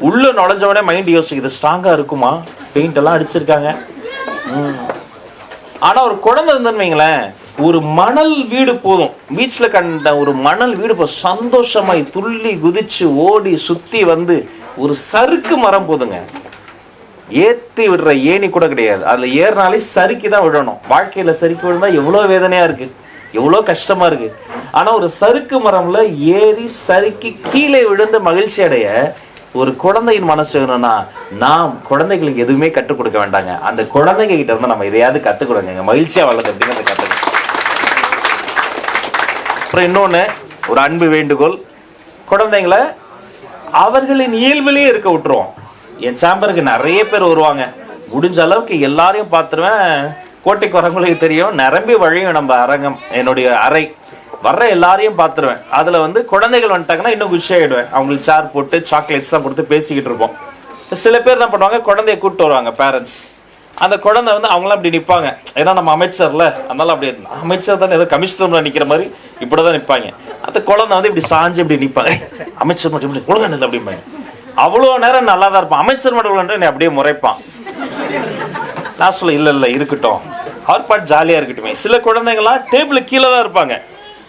உள்ள நுழைஞ்சவனே மைண்ட் யோசிக்குது ஸ்ட்ராங்கா இருக்குமா, பெயிண்ட் எல்லாம் அடிச்சிருக்காங்க. ஆனா ஒரு குழந்தை இருந்தேன்னு வைங்களேன், ஒரு மணல் வீடு போதும். பீச்ல கண்ட ஒரு மணல் வீடு போதும், சந்தோஷமாய் துள்ளி குதிச்சு ஓடி சுத்தி ஒரு சறுக்கு மரம் போதுங்க. ஏத்தி விடுற ஏணி கூட கிடையாது, அதுல ஏறினாலே சறுக்கி தான் விடணும். வாழ்க்கையில சறுக்கி விழுந்தா எவ்வளவு வேதனையா இருக்கு, எவ்வளவு கஷ்டமா இருக்கு. ஆனா ஒரு சறுக்கு மரம்ல ஏறி சறுக்கி கீழே விழுந்து மகிழ்ச்சி அடைய ஒரு குழந்தையின் மனசு வேணும்னா நாம் குழந்தைகளுக்கு எதுவுமே கற்றுக் கொடுக்க வேண்டாங்க. அந்த குழந்தைங்க கிட்ட இருந்து நம்ம எதையாவது கற்றுக் கொடுங்க, மகிழ்ச்சியா வளர்ந்து அப்படிங்கிறத கற்றுக்க. அப்புறம் இன்னொன்று ஒரு அன்பு வேண்டுகோள், குழந்தைங்களை அவர்களின் இயல்பிலேயே இருக்க விட்டுருவோம். என் சேம்பருக்கு நிறைய பேர் வருவாங்க, முடிஞ்ச அளவுக்கு எல்லாரையும் பார்த்துருவேன். கோட்டைக்கு வரவங்களுக்கு தெரியும், நிரம்பி வழியும் நம்ம அரங்கம், என்னுடைய அறை. வர்ற எல்லாரையும் பார்த்துருவேன். அதில் குழந்தைகள் வந்துட்டாங்கன்னா இன்னும் குஷி ஆகிடுவேன். அவங்களுக்கு சேர் போட்டு சாக்லேட்ஸ்லாம் கொடுத்து பேசிக்கிட்டு இருப்போம். சில பேர் என்ன பண்ணுவாங்க, குழந்தைய கூப்பிட்டு வருவாங்க பேரண்ட்ஸ். அந்த குழந்தை அவங்களாம் இப்படி நிற்பாங்க, ஏன்னா நம்ம அமைச்சர்ல அதனால அப்படி அமைச்சர் தானே ஏதோ கமிஷனர் நிற்கிற மாதிரி இப்படி தான் நிற்பாங்க. அந்த குழந்தை இப்படி சாஞ்சு இப்படி நிற்பாங்க, அமைச்சர் மட்டும் இப்படி ஒழுங்கு இல்லை அப்படிம்பாங்க. அவ்வளோ நேரம் நல்லா தான் இருப்பான். அமைச்சர் மட்டும் என்னை அப்படியே முறைப்பான். நான் சொல்ல இல்லை இருக்கட்டும், ஹாட் பாட் ஜாலியாக இருக்கட்டுமே. சில குழந்தைங்களாம் டேபிளுக்கு கீழே தான் இருப்பாங்க,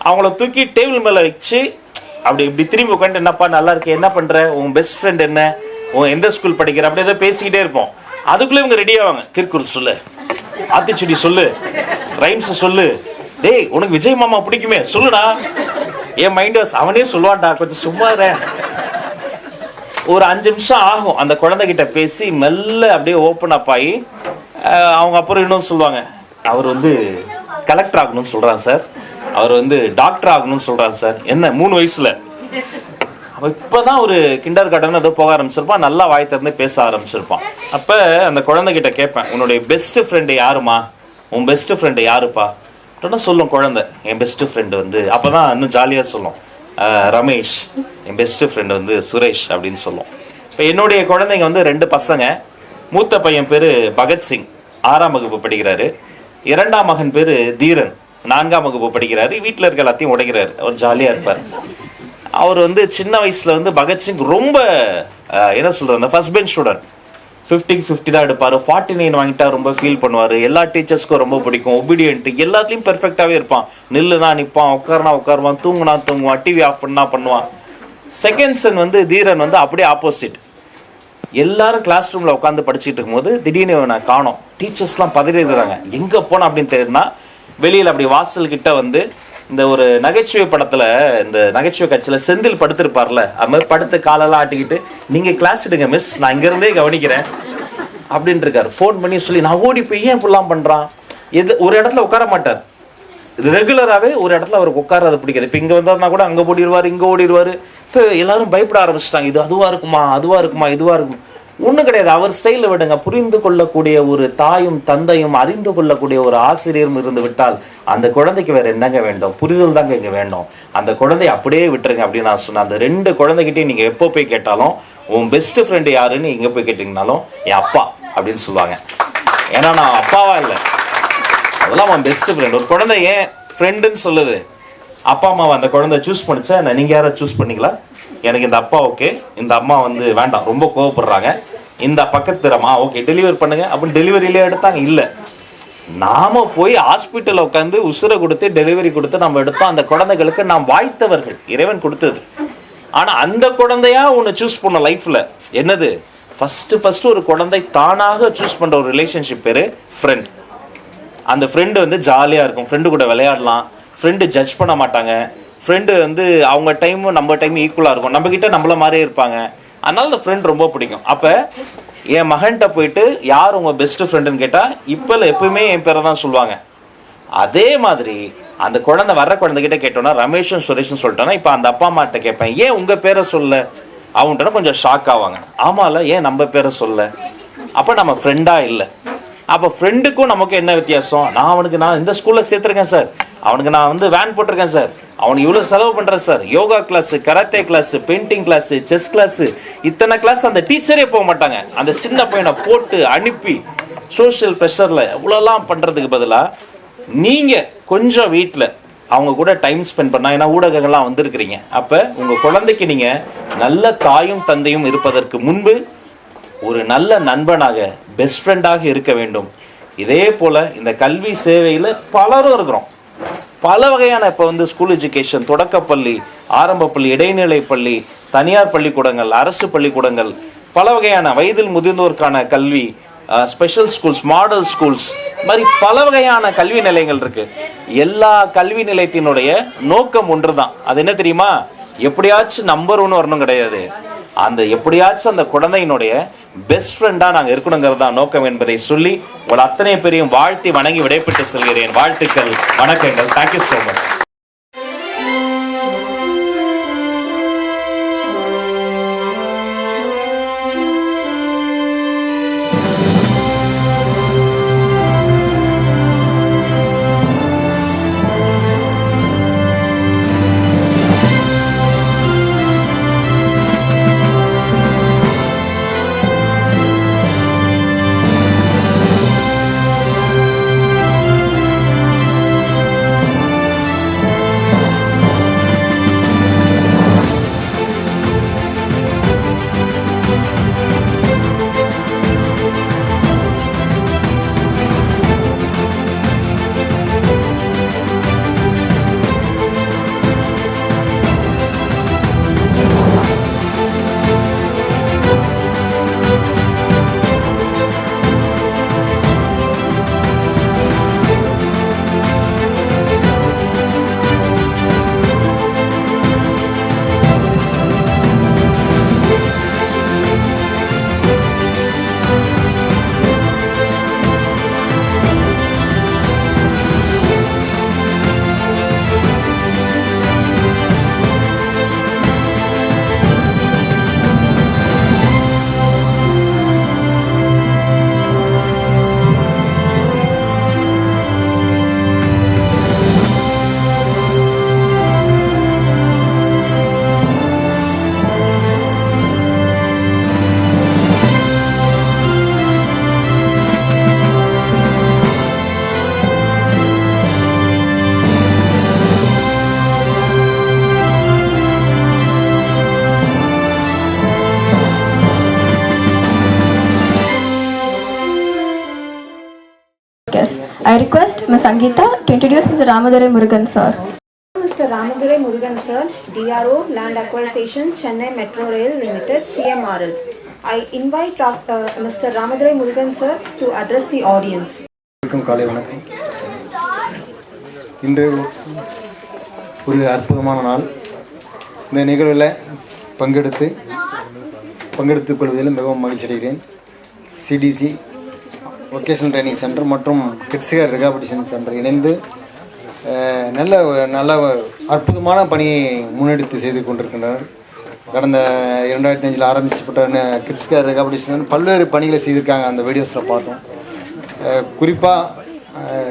அவங்கள தூக்கி டேபிள் மேலே வச்சு அப்படி இப்படி திரும்பி உட்காந்து என்னப்பா நல்லா இருக்கு, என்ன பண்ணுற, உன் பெஸ்ட் ஃப்ரெண்ட் என்ன, உன் எந்த ஸ்கூல் படிக்கிற, அப்படி ஏதோ பேசிக்கிட்டே இருப்போம். அதுக்குள்ளே இவங்க ரெடி ஆவாங்க, திருக்குறள் சொல்லு, ஆத்திச்சுடி சொல்லு, ரைம்ஸ் சொல்லு, டேய் உனக்கு விஜய் மாமா பிடிக்குமே சொல்லுடா. என் மைண்ட் வாஷ் அவனே சொல்லுவான்டா, கொஞ்சம் சும்மா ஒரு 5 நிமிஷம் ஆகும் அந்த குழந்தைகிட்ட பேசி மெல்ல அப்படியே ஓப்பன் அப் ஆகி அவங்க அப்புறம் இன்னும் சொல்லுவாங்க, அவர் கலெக்டர் ஆகணும்னு சொல்கிறான் சார், அவர் டாக்டர் ஆகணும்னு சொல்கிறான் சார். என்ன 3 வயசுல அவன் இப்போதான் ஒரு கிண்டர் கார்டன் ஏதோ போக ஆரம்பிச்சிருப்பான், நல்லா வாய் திறந்து பேச ஆரம்பிச்சிருப்பான். அப்போ அந்த குழந்தைகிட்ட கேட்பேன், உன்னுடைய பெஸ்ட் ஃப்ரெண்டு யாருமா, உன் பெஸ்ட் ஃப்ரெண்டு யாருப்பா அப்படின்னா சொல்லும் குழந்தை, என் பெஸ்ட் ஃப்ரெண்டு அப்போ தான் இன்னும் ஜாலியாக சொல்லும், ரமேஷ், என் பெஸ்ட் ஃப்ரெண்டு சுரேஷ் அப்படின்னு சொல்லும். இப்போ என்னுடைய குழந்தைங்க வந்து 2 பசங்க. மூத்த பையன் பேர் பகத்சிங், 6ஆம் வகுப்பு படிக்கிறாரு. 2ஆம் மகன் பேர் தீரன், 4ஆம் வகுப்பு படிக்கிறாரு. வீட்டில் இருக்க எல்லாத்தையும் உடைக்கிறாரு. அவர் ஜாலியாக இருப்பார். அவர் வந்து சின்ன வயசில் வந்து பகத்சிங் ரொம்ப என்ன சொல்கிறது, ஃபர்ஸ்ட் பெஞ்ச் ஸ்டூடெண்ட். 50க்கு 50 தான் எடுப்பார். 49 வாங்கிட்டா ரொம்ப ஃபீல் பண்ணுவார். எல்லா டீச்சர்ஸ்க்கும் ரொம்ப பிடிக்கும். ஒபீடியன்ட்டு, எல்லாத்துலேயும் பெர்ஃபெக்டாகவே இருப்பான். நில்லுனா நிற்பான், உட்காருனா உட்காருவான், தூங்குனா தூங்குவான், டிவி ஆஃப் பண்ணா பண்ணுவான். செகண்ட் சன் வந்து தீரன் வந்து அப்படியே ஆப்போசிட். எல்லாரும் கிளாஸ் ரூமில் உட்காந்து படிச்சுட்டு இருக்கும்போது திடீர்னு நான் காணோம். டீச்சர்ஸ்லாம் பதறிடுறாங்க, எங்கே போனோம் அப்படின்னு தெரியுதுன்னா வெளியில் அப்படி வாசல் கிட்ட வந்து இந்த ஒரு நகைச்சுவை படத்தில், இந்த நகைச்சுவை கட்சியில் செந்தில் படுத்திருப்பார்ல, அது மாதிரி படுத்து காலெல்லாம் ஆட்டிக்கிட்டு நீங்கள் கிளாஸ் எடுங்க மிஸ், நான் இங்கேருந்தே கவனிக்கிறேன் அப்படின்ட்டு இருக்காரு. ஃபோன் பண்ணி சொல்லி நான் ஓடி போய் ஏன் இப்படிலாம் பண்ணுறான். ஒரு இடத்துல உட்கார மாட்டார். ரெகுலராகவே ஒரு இடத்துல அவருக்கு உட்கார்றது பிடிக்காது. இப்போ இங்கே வந்தாருன்னா கூட அங்கே ஓடிடுவார், இங்கே ஓடிடுவார். இப்போ எல்லாரும் பயப்பட ஆரம்பிச்சிட்டாங்க. இது அதுவாக இருக்குமா, அதுவாக இருக்குமா, இதுவாக இருக்குமா. ஒன்றும் கிடையாது. அவர் ஸ்டைலில் விடுங்க. புரிந்து கொள்ளக்கூடிய ஒரு தாயும் தந்தையும் அறிந்து கொள்ளக்கூடிய ஒரு ஆசிரியரும் இருந்து விட்டால் அந்த குழந்தைக்கு வேற என்னங்க வேண்டும்? புரிதல் தாங்க இங்கே வேண்டும். அந்த குழந்தைய அப்படியே விட்டுருங்க அப்படின்னு நான் சொன்னேன். அந்த 2 குழந்தைகிட்டையும் நீங்கள் எப்போ போய் கேட்டாலும் உன் பெஸ்ட் ஃப்ரெண்டு யாருன்னு எங்கே போய் கேட்டிங்கனாலும் என் அப்பா அப்படின்னு சொல்லுவாங்க. ஏன்னா நான் அப்பாவா இல்லை, அதெல்லாம் அவன் பெஸ்ட் ஃப்ரெண்ட். ஒரு குழந்தை ஏன் ஃப்ரெண்டுன்னு சொல்லுது, அப்பா அம்மாவை அந்த குழந்தை சூஸ் பண்ணிச்சா என்ன, நீங்கள் யாரை சூஸ் பண்ணிக்கலாம்? எனக்கு இந்த அப்பா ஓகே, இந்த அம்மா வந்து வேண்டாம், ரொம்ப கோவப்படுறாங்க, இந்த பக்கத்துறமா ஓகே டெலிவரி பண்ணுங்க அப்படின்னு டெலிவரியிலே எடுத்தாங்க. இல்லை, நாம போய் ஹாஸ்பிட்டலில் உட்காந்து உசுரை கொடுத்து டெலிவரி கொடுத்து நம்ம எடுத்தோம். அந்த குழந்தைகளுக்கு நாம் வாய்த்தவர்கள், இறைவன் கொடுத்தது. ஆனால் அந்த குழந்தையா ஒன்று சூஸ் பண்ண லைஃப்பில் என்னது, ஃபஸ்ட்டு ஒரு குழந்தை தானாக சூஸ் பண்ணுற ஒரு ரிலேஷன்ஷிப் பேர் ஃப்ரெண்ட். அந்த ஃப்ரெண்டு வந்து ஜாலியாக இருக்கும், ஃப்ரெண்டு கூட விளையாடலாம், ஃப்ரெண்டு ஜட்ஜ் பண்ண மாட்டாங்க, ஃப்ரெண்டு வந்து அவங்க டைமும் நம்ம டைமும் ஈக்குவலாக இருக்கும், நம்மக்கிட்ட நம்மள மாதிரியே இருப்பாங்க. அதனால அந்த ஃப்ரெண்ட் ரொம்ப பிடிக்கும். அப்போ என் மகன்கிட்ட போயிட்டு யார் உங்கள் பெஸ்ட் ஃப்ரெண்டுன்னு கேட்டால் இப்போ எப்பவுமே என் பேரை தான் சொல்லுவாங்க. அதே மாதிரி அந்த குழந்தை வர்ற குழந்தைகிட்ட கேட்டோன்னா ரமேஷும் சுரேஷும் சொல்லிட்டோன்னா இப்போ அந்த அப்பா அம்மாட்ட கேட்பேன், ஏன் உங்கள் பேரை சொல்ல? அவங்கள்ட்ட கொஞ்சம் ஷாக் ஆவாங்க. ஆமாம்ல, ஏன் நம்ம பேரை சொல்ல? அப்போ நம்ம ஃப்ரெண்டாக இல்லை. அப்போ ஃப்ரெண்டுக்கும் நமக்கு என்ன வித்தியாசம்? நான் இந்த ஸ்கூலில் சேர்த்துருக்கேன் சார், அவனுக்கு நான் வந்து வேன் போட்டிருக்கேன் சார், அவனுக்கு இவ்வளோ செலவு பண்ணுறேன் sir, yoga class, karate class, painting class, chess class, இத்தனை கிளாஸ் அந்த டீச்சரே போக மாட்டாங்க. அந்த சின்ன பையனை போட்டு அனுப்பி சோஷியல் ப்ரெஷரில் இவ்வளோலாம் பண்ணுறதுக்கு பதிலாக நீங்கள் கொஞ்சம் வீட்டில் அவங்க கூட டைம் ஸ்பெண்ட் பண்ணால், ஏன்னா ஊடகங்கள்லாம் வந்திருக்கிறீங்க, அப்போ உங்கள் குழந்தைக்கு நீங்கள் நல்ல தாயும் தந்தையும் இருப்பதற்கு முன்பு ஒரு நல்ல நண்பனாக, பெஸ்ட் ஃப்ரெண்டாக இருக்க வேண்டும். இதே போல் இந்த கல்வி சேவையில் பலரும் இருக்கிறோம். பல வகையான இப்போ வந்து ஸ்கூல் எஜுகேஷன், தொடக்கப்பள்ளி, ஆரம்ப பள்ளி, இடைநிலை பள்ளி, தனியார் பள்ளிக்கூடங்கள், அரசு பள்ளிக்கூடங்கள், பல வகையான வயதில் முதிர்ந்தோருக்கான கல்வி, ஸ்பெஷல் ஸ்கூல்ஸ், மாடல் ஸ்கூல்ஸ், மாதிரி பல வகையான கல்வி நிலையங்கள் இருக்கு. எல்லா கல்வி நிலையத்தினுடைய நோக்கம் ஒன்று தான். அது என்ன தெரியுமா? எப்படியாச்சும் நம்பர் 1 வரணும் கிடையாது, அந்த எப்படியாச்சும் அந்த குழந்தையினுடைய பெஸ்ட் ஃப்ரெண்டாக நாங்கள் இருக்கணுங்கிறது தான் நோக்கம் என்பதை சொல்லி உங்கள் அத்தனை பேரையும் வாழ்த்தி வணங்கி விடைபெற்று செல்கிறேன். வாழ்த்துக்கள், வணக்கங்கள். Thank you so much. Sangeeta to introduce Mr. Ramadurai Murugan sir. Mr. Ramadurai Murugan sir, DRO, Land Acquisition, Chennai Metro Rail Limited, CMRL. I invite Mr. Ramadurai Murugan sir to address the audience. காலை வணக்கம். இன்று ஒரு அற்புதமான நாள். இந்த நிகழ்வில் பங்கெடுத்துக் கொள்வதில் மிகவும் மகிழ்ச்சி அடைகிறேன். சிடிசி வொகேஷனல் ட்ரைனிங் சென்டர் மற்றும் கிட்ஸ் கேர் ரிஹாபிலிட்டேஷன் சென்டர் இணைந்து நல்ல அற்புதமான பணியை முன்னெடுத்து செய்து கொண்டிருக்கின்றனர். கடந்த 2005 ஆரம்பிக்கப்பட்ட கிட்ஸ் கேர் ரிஹாபிலிட்டேஷன் பல்வேறு பணிகளை செய்திருக்காங்க. அந்த வீடியோஸில் பார்த்தோம். குறிப்பாக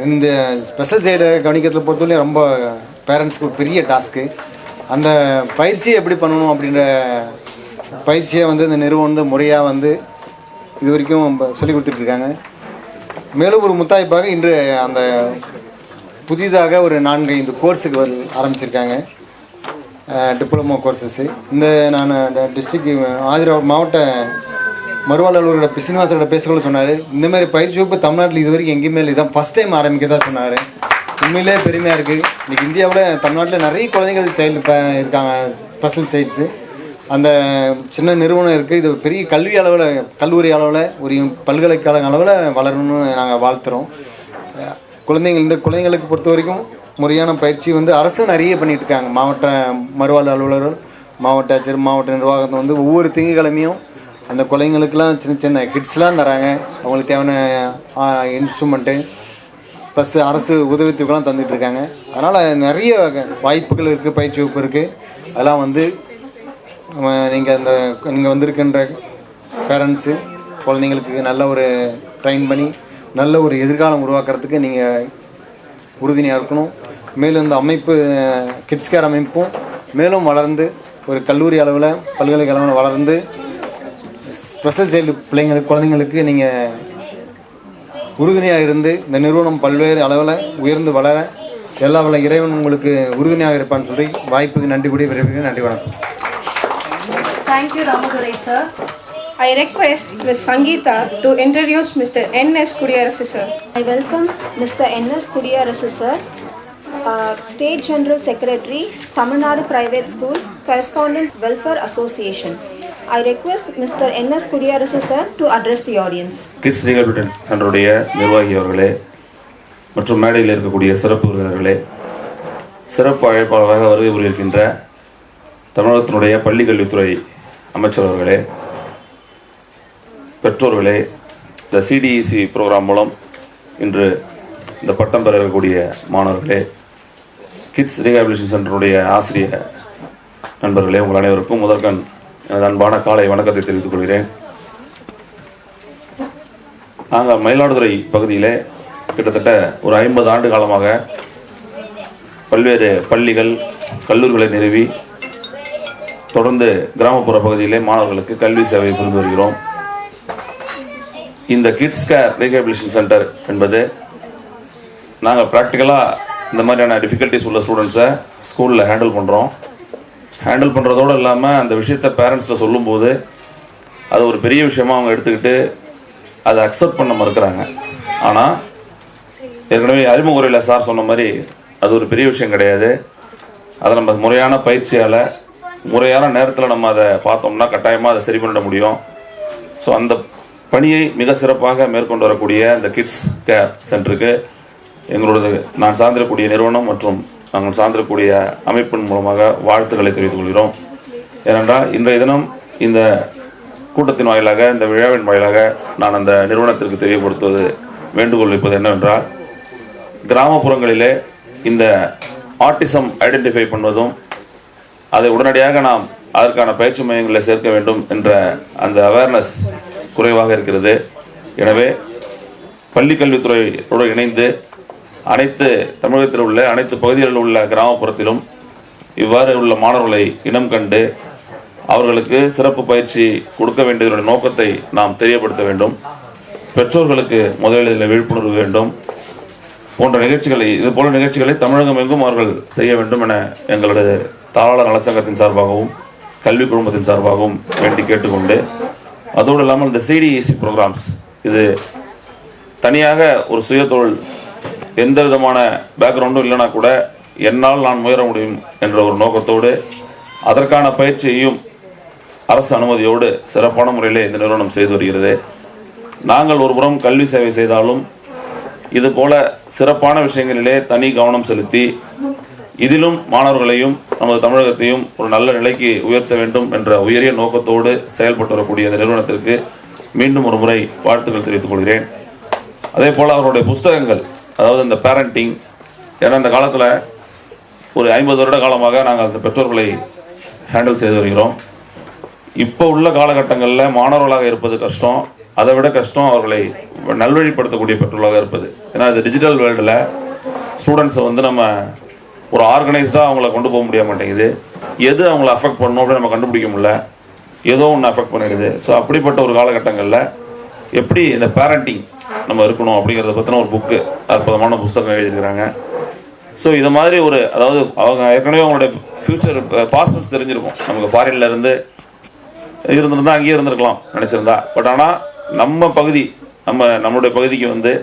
இந்த ஸ்பெஷல் சைடை கவனிக்கிறதுல பொறுத்தவரையும் ரொம்ப பேரண்ட்ஸ்க்கு ஒரு பெரிய டாஸ்க்கு. அந்த பயிற்சியை எப்படி பண்ணணும் அப்படின்ற பயிற்சியை இந்த நிறுவனம் முறையாக இது வரைக்கும் சொல்லிக் கொடுத்துட்ருக்காங்க. மேலும் ஒரு முத்தாய்ப்பாக இன்று அந்த புதிதாக ஒரு 4-5 கோர்ஸுக்கு ஆரம்பிச்சிருக்காங்க, டிப்ளமோ கோர்சஸ்ஸு. நான் டிஸ்ட்ரிக்ட் ஆதிராபாத் மாவட்ட மறுவாழ் அலுவலரோட சீனிவாசரோட பேசக்கூட சொன்னார், இந்தமாதிரி பயிற்சி வகுப்பு தமிழ்நாட்டில் இது வரைக்கும் எங்கேயுமே இல்லை, இதான் ஃபஸ்ட் டைம் ஆரம்பிக்கிறதா சொன்னார். உண்மையிலே பெருமையாக இருக்குது. இன்றைக்கி இந்தியாவில் தமிழ்நாட்டில் நிறைய குழந்தைகள் சைல்டு இருக்காங்க, ஸ்பெஷல் சைல்ட்ஸு. அந்த சின்ன நிறுவனம் இருக்குது. இது பெரிய கல்லூரி அளவில் ஒரு பல்கலைக்கழக அளவில் வளரணும்னு நாங்கள் வாழ்த்துறோம். இந்த குழந்தைங்களுக்கு பொறுத்த வரைக்கும் முறையான பயிற்சி அரசு நிறைய பண்ணிகிட்டு இருக்காங்க. மாவட்ட மறுவாழ்வு அலுவலர்கள், மாவட்ட ஆட்சியர், மாவட்ட நிர்வாகத்தை ஒவ்வொரு திங்கக்கிழமையும் அந்த குழந்தைங்களுக்கெல்லாம் சின்ன கிட்ஸ்லாம் தராங்க. அவங்களுக்கு தேவையான இன்ஸ்ட்ருமெண்ட்டு ப்ளஸ் அரசு உதவித்தொகைலாம் தந்துட்டுருக்காங்க. அதனால் நிறைய வாய்ப்புகள் இருக்குது, பயிற்சி வகுப்பு இருக்குது. அதெல்லாம் நீங்கள் வந்திருக்கின்ற பேரண்ட்ஸு குழந்தைங்களுக்கு நல்ல ஒரு ட்ரெயின் பண்ணி நல்ல ஒரு எதிர்காலம் உருவாக்குறதுக்கு நீங்கள் உறுதுணையாக இருக்கணும். மேலும் இந்த அமைப்பு கிட்ஸ் கேர் அமைப்பும் மேலும் வளர்ந்து ஒரு கல்லூரி அளவில் பல்கலைக்கழகம் வளர்ந்து ஸ்பெஷல் சைல்டு குழந்தைங்களுக்கு நீங்கள் உறுதுணையாக இருந்து இந்த நிறுவனம் பல்வேறு அளவில் உயர்ந்து வளர எல்லா வள இறைவன் உங்களுக்கு உறுதுணையாக இருப்பான்னு சொல்லி வாய்ப்புக்கு நன்றி கூடிய விரைவில் நன்றி. வணக்கம். Thank you, Ramadurai sir. I request Ms. Sangeeta to introduce Mr. N.S. Kudiyarasu sir. I welcome Mr. N.S. Kudiyarasu sir, State General Secretary, Tamil Nadu Private Schools Correspondent Welfare Association. I request Mr. N.S. Kudiyarasu sir to address the audience. Kids rehabilitation சென்டருடைய நிர்வாகி அவர்களே மற்றும் மேடையில் இருக்கக்கூடிய சிறப்பு விருந்தினர்களே, சிறப்பு அழைப்பாளராக வருகை புரிகின்ற தமிழகத்தினுடைய பள்ளிக்கல்வித்துறை அமைச்சர் அவர்களே, பெற்றோர்களே, இந்த சிடிஇசி ப்ரோக்ராம் மூலம் இன்று இந்த பட்டம் பெற இருக்கக்கூடிய மாணவர்களே, கிட்ஸ் ரீஹாபிலிட்டேஷன் சென்டருடைய ஆசிரியர் நண்பர்களே, உங்கள் அனைவருக்கும் முதற்கண் எனது அன்பான காலை வணக்கத்தை தெரிவித்துக் கொள்கிறேன். நாங்கள் மயிலாடுதுறை பகுதியில் கிட்டத்தட்ட ஒரு 50 ஆண்டு காலமாக பல்வேறு பள்ளிகள், கல்லூரிகளை நிறுவி தொடர்ந்து கிராமப்புற பகுதியிலே மாணவர்களுக்கு கல்வி சேவை புரிந்து வருகிறோம். இந்த கிட்ஸ் கேர் ரீஹாபிலிட்டேஷன் சென்டர் என்பது நாங்கள் ப்ராக்டிக்கலாக இந்த மாதிரியான டிஃபிகல்ட்டிஸ் உள்ள ஸ்டூடெண்ட்ஸை ஸ்கூலில் ஹேண்டில் பண்ணுறதோடு இல்லாமல் அந்த விஷயத்தை பேரண்ட்ஸ்கிட்ட சொல்லும்போது அது ஒரு பெரிய விஷயமாக அவங்க எடுத்துக்கிட்டு அதை அக்செப்ட் பண்ண மறுக்கிறாங்க. ஆனால் ஏற்கனவே அறிமுக உரையில் சார் சொன்ன மாதிரி அது ஒரு பெரிய விஷயம் கிடையாது. அதை நம்ம முறையான பயிற்சியால் முறையான நேரத்தில் நம்ம அதை பார்த்தோம்னா கட்டாயமாக அதை சரி பண்ணிட முடியும். ஸோ அந்த பணியை மிக சிறப்பாக மேற்கொண்டு வரக்கூடிய இந்த கிட்ஸ் கேர் சென்டருக்கு நான் சார்ந்திருக்கக்கூடிய நிறுவனம் மற்றும் நாங்கள் சார்ந்திருக்கக்கூடிய அமைப்பின் மூலமாக வாழ்த்துக்களை தெரிவித்துக் கொள்கிறோம். ஏனென்றால் இன்றைய தினம் இந்த கூட்டத்தின் வாயிலாக, இந்த விழாவின் வாயிலாக நான் அந்த நிறுவனத்திற்கு தெரியப்படுத்துவது, வேண்டுகோள் வைப்பது என்னவென்றால், கிராமப்புறங்களிலே இந்த ஆட்டிசம் ஐடென்டிஃபை பண்ணுவதும் அதை உடனடியாக நாம் அதற்கான பயிற்சி மையங்களில் சேர்க்க வேண்டும் என்ற அந்த அவேர்னஸ் குறைவாக இருக்கிறது. எனவே பள்ளிக்கல்வித்துறையோடு இணைந்து தமிழகத்தில் உள்ள அனைத்து பகுதிகளில் உள்ள கிராமப்புறத்திலும் இவ்வாறு உள்ள மாணவர்களை இனம் கண்டு அவர்களுக்கு சிறப்பு பயிற்சி கொடுக்க வேண்டியதனுடைய நோக்கத்தை நாம் தெரியப்படுத்த வேண்டும். பெற்றோர்களுக்கு முதலில் விழிப்புணர்வு வேண்டும். இதுபோன்ற நிகழ்ச்சிகளை தமிழகம் எங்கும் அவர்கள் செய்ய வேண்டும் என எங்களது தாராள நலச்சங்கத்தின் சார்பாகவும் கல்வி குழுமத்தின் சார்பாகவும் வேண்டி கேட்டுக்கொண்டு, அதோடு இல்லாமல் இந்த சிடிஇசி ப்ரோக்ராம்ஸ் இது தனியாக ஒரு சுயதொழில் எந்த விதமான பேக்ரவுண்டும் இல்லைனா கூட என்னால் நான் முயற முடியும் என்ற ஒரு நோக்கத்தோடு அதற்கான பயிற்சியையும் அரசு அனுமதியோடு சிறப்பான முறையில் இந்த நிறுவனம் செய்து வருகிறது. நாங்கள் ஒருபுறம் கல்வி சேவை செய்தாலும் இதுபோல சிறப்பான விஷயங்களிலே தனி கவனம் செலுத்தி இதிலும் மாணவர்களையும் நமது தமிழகத்தையும் ஒரு நல்ல நிலைக்கு உயர்த்த வேண்டும் என்ற உயரிய நோக்கத்தோடு செயல்பட்டு வரக்கூடிய இந்த நிறுவனத்திற்கு மீண்டும் ஒரு முறை வாழ்த்துக்கள் தெரிவித்துக் கொள்கிறேன். அதே போல் அவருடைய புஸ்தகங்கள், அதாவது இந்த பேரண்டிங், ஏன்னா இந்த காலத்தில் ஒரு 50 வருட காலமாக நாங்கள் அந்த பெற்றோர்களை ஹேண்டில் செய்து வருகிறோம். இப்போ உள்ள காலகட்டங்களில் மாணவர்களாக இருப்பது கஷ்டம், அதை விட கஷ்டம் அவர்களை நல்வழிப்படுத்தக்கூடிய பெற்றோர்களாக இருப்பது. ஏன்னா இது டிஜிட்டல் வேர்ல்டில் ஸ்டூடெண்ட்ஸை வந்து நம்ம ஒரு ஆர்கனைஸ்டாக அவங்கள கொண்டு போக முடிய மாட்டேங்குது. எது அவங்கள அஃபெக்ட் பண்ணணும் அப்படின்னு நம்ம கண்டுபிடிக்க முடியல, ஏதோ ஒன்று அஃபெக்ட் பண்ணிடுது. ஸோ அப்படிப்பட்ட ஒரு காலகட்டங்களில் எப்படி இந்த பேரண்டிங் நம்ம இருக்கணும் அப்படிங்கிறத பற்றின ஒரு புக்கு, அற்புதமான புஸ்தகம் எழுதியிருக்கிறாங்க. ஸோ இது மாதிரி ஒரு, அதாவது அவங்க ஏற்கனவே அவங்களுடைய ஃப்யூச்சர் பாஸ்டர்ஸ் தெரிஞ்சிருக்கும், நமக்கு ஃபாரின்ல இருந்து இருந்திருந்தால் அங்கேயே இருந்திருக்கலாம் நினச்சிருந்தா. பட் ஆனால் நம்ம பகுதி, நம்மளுடைய பகுதிக்கு வந்து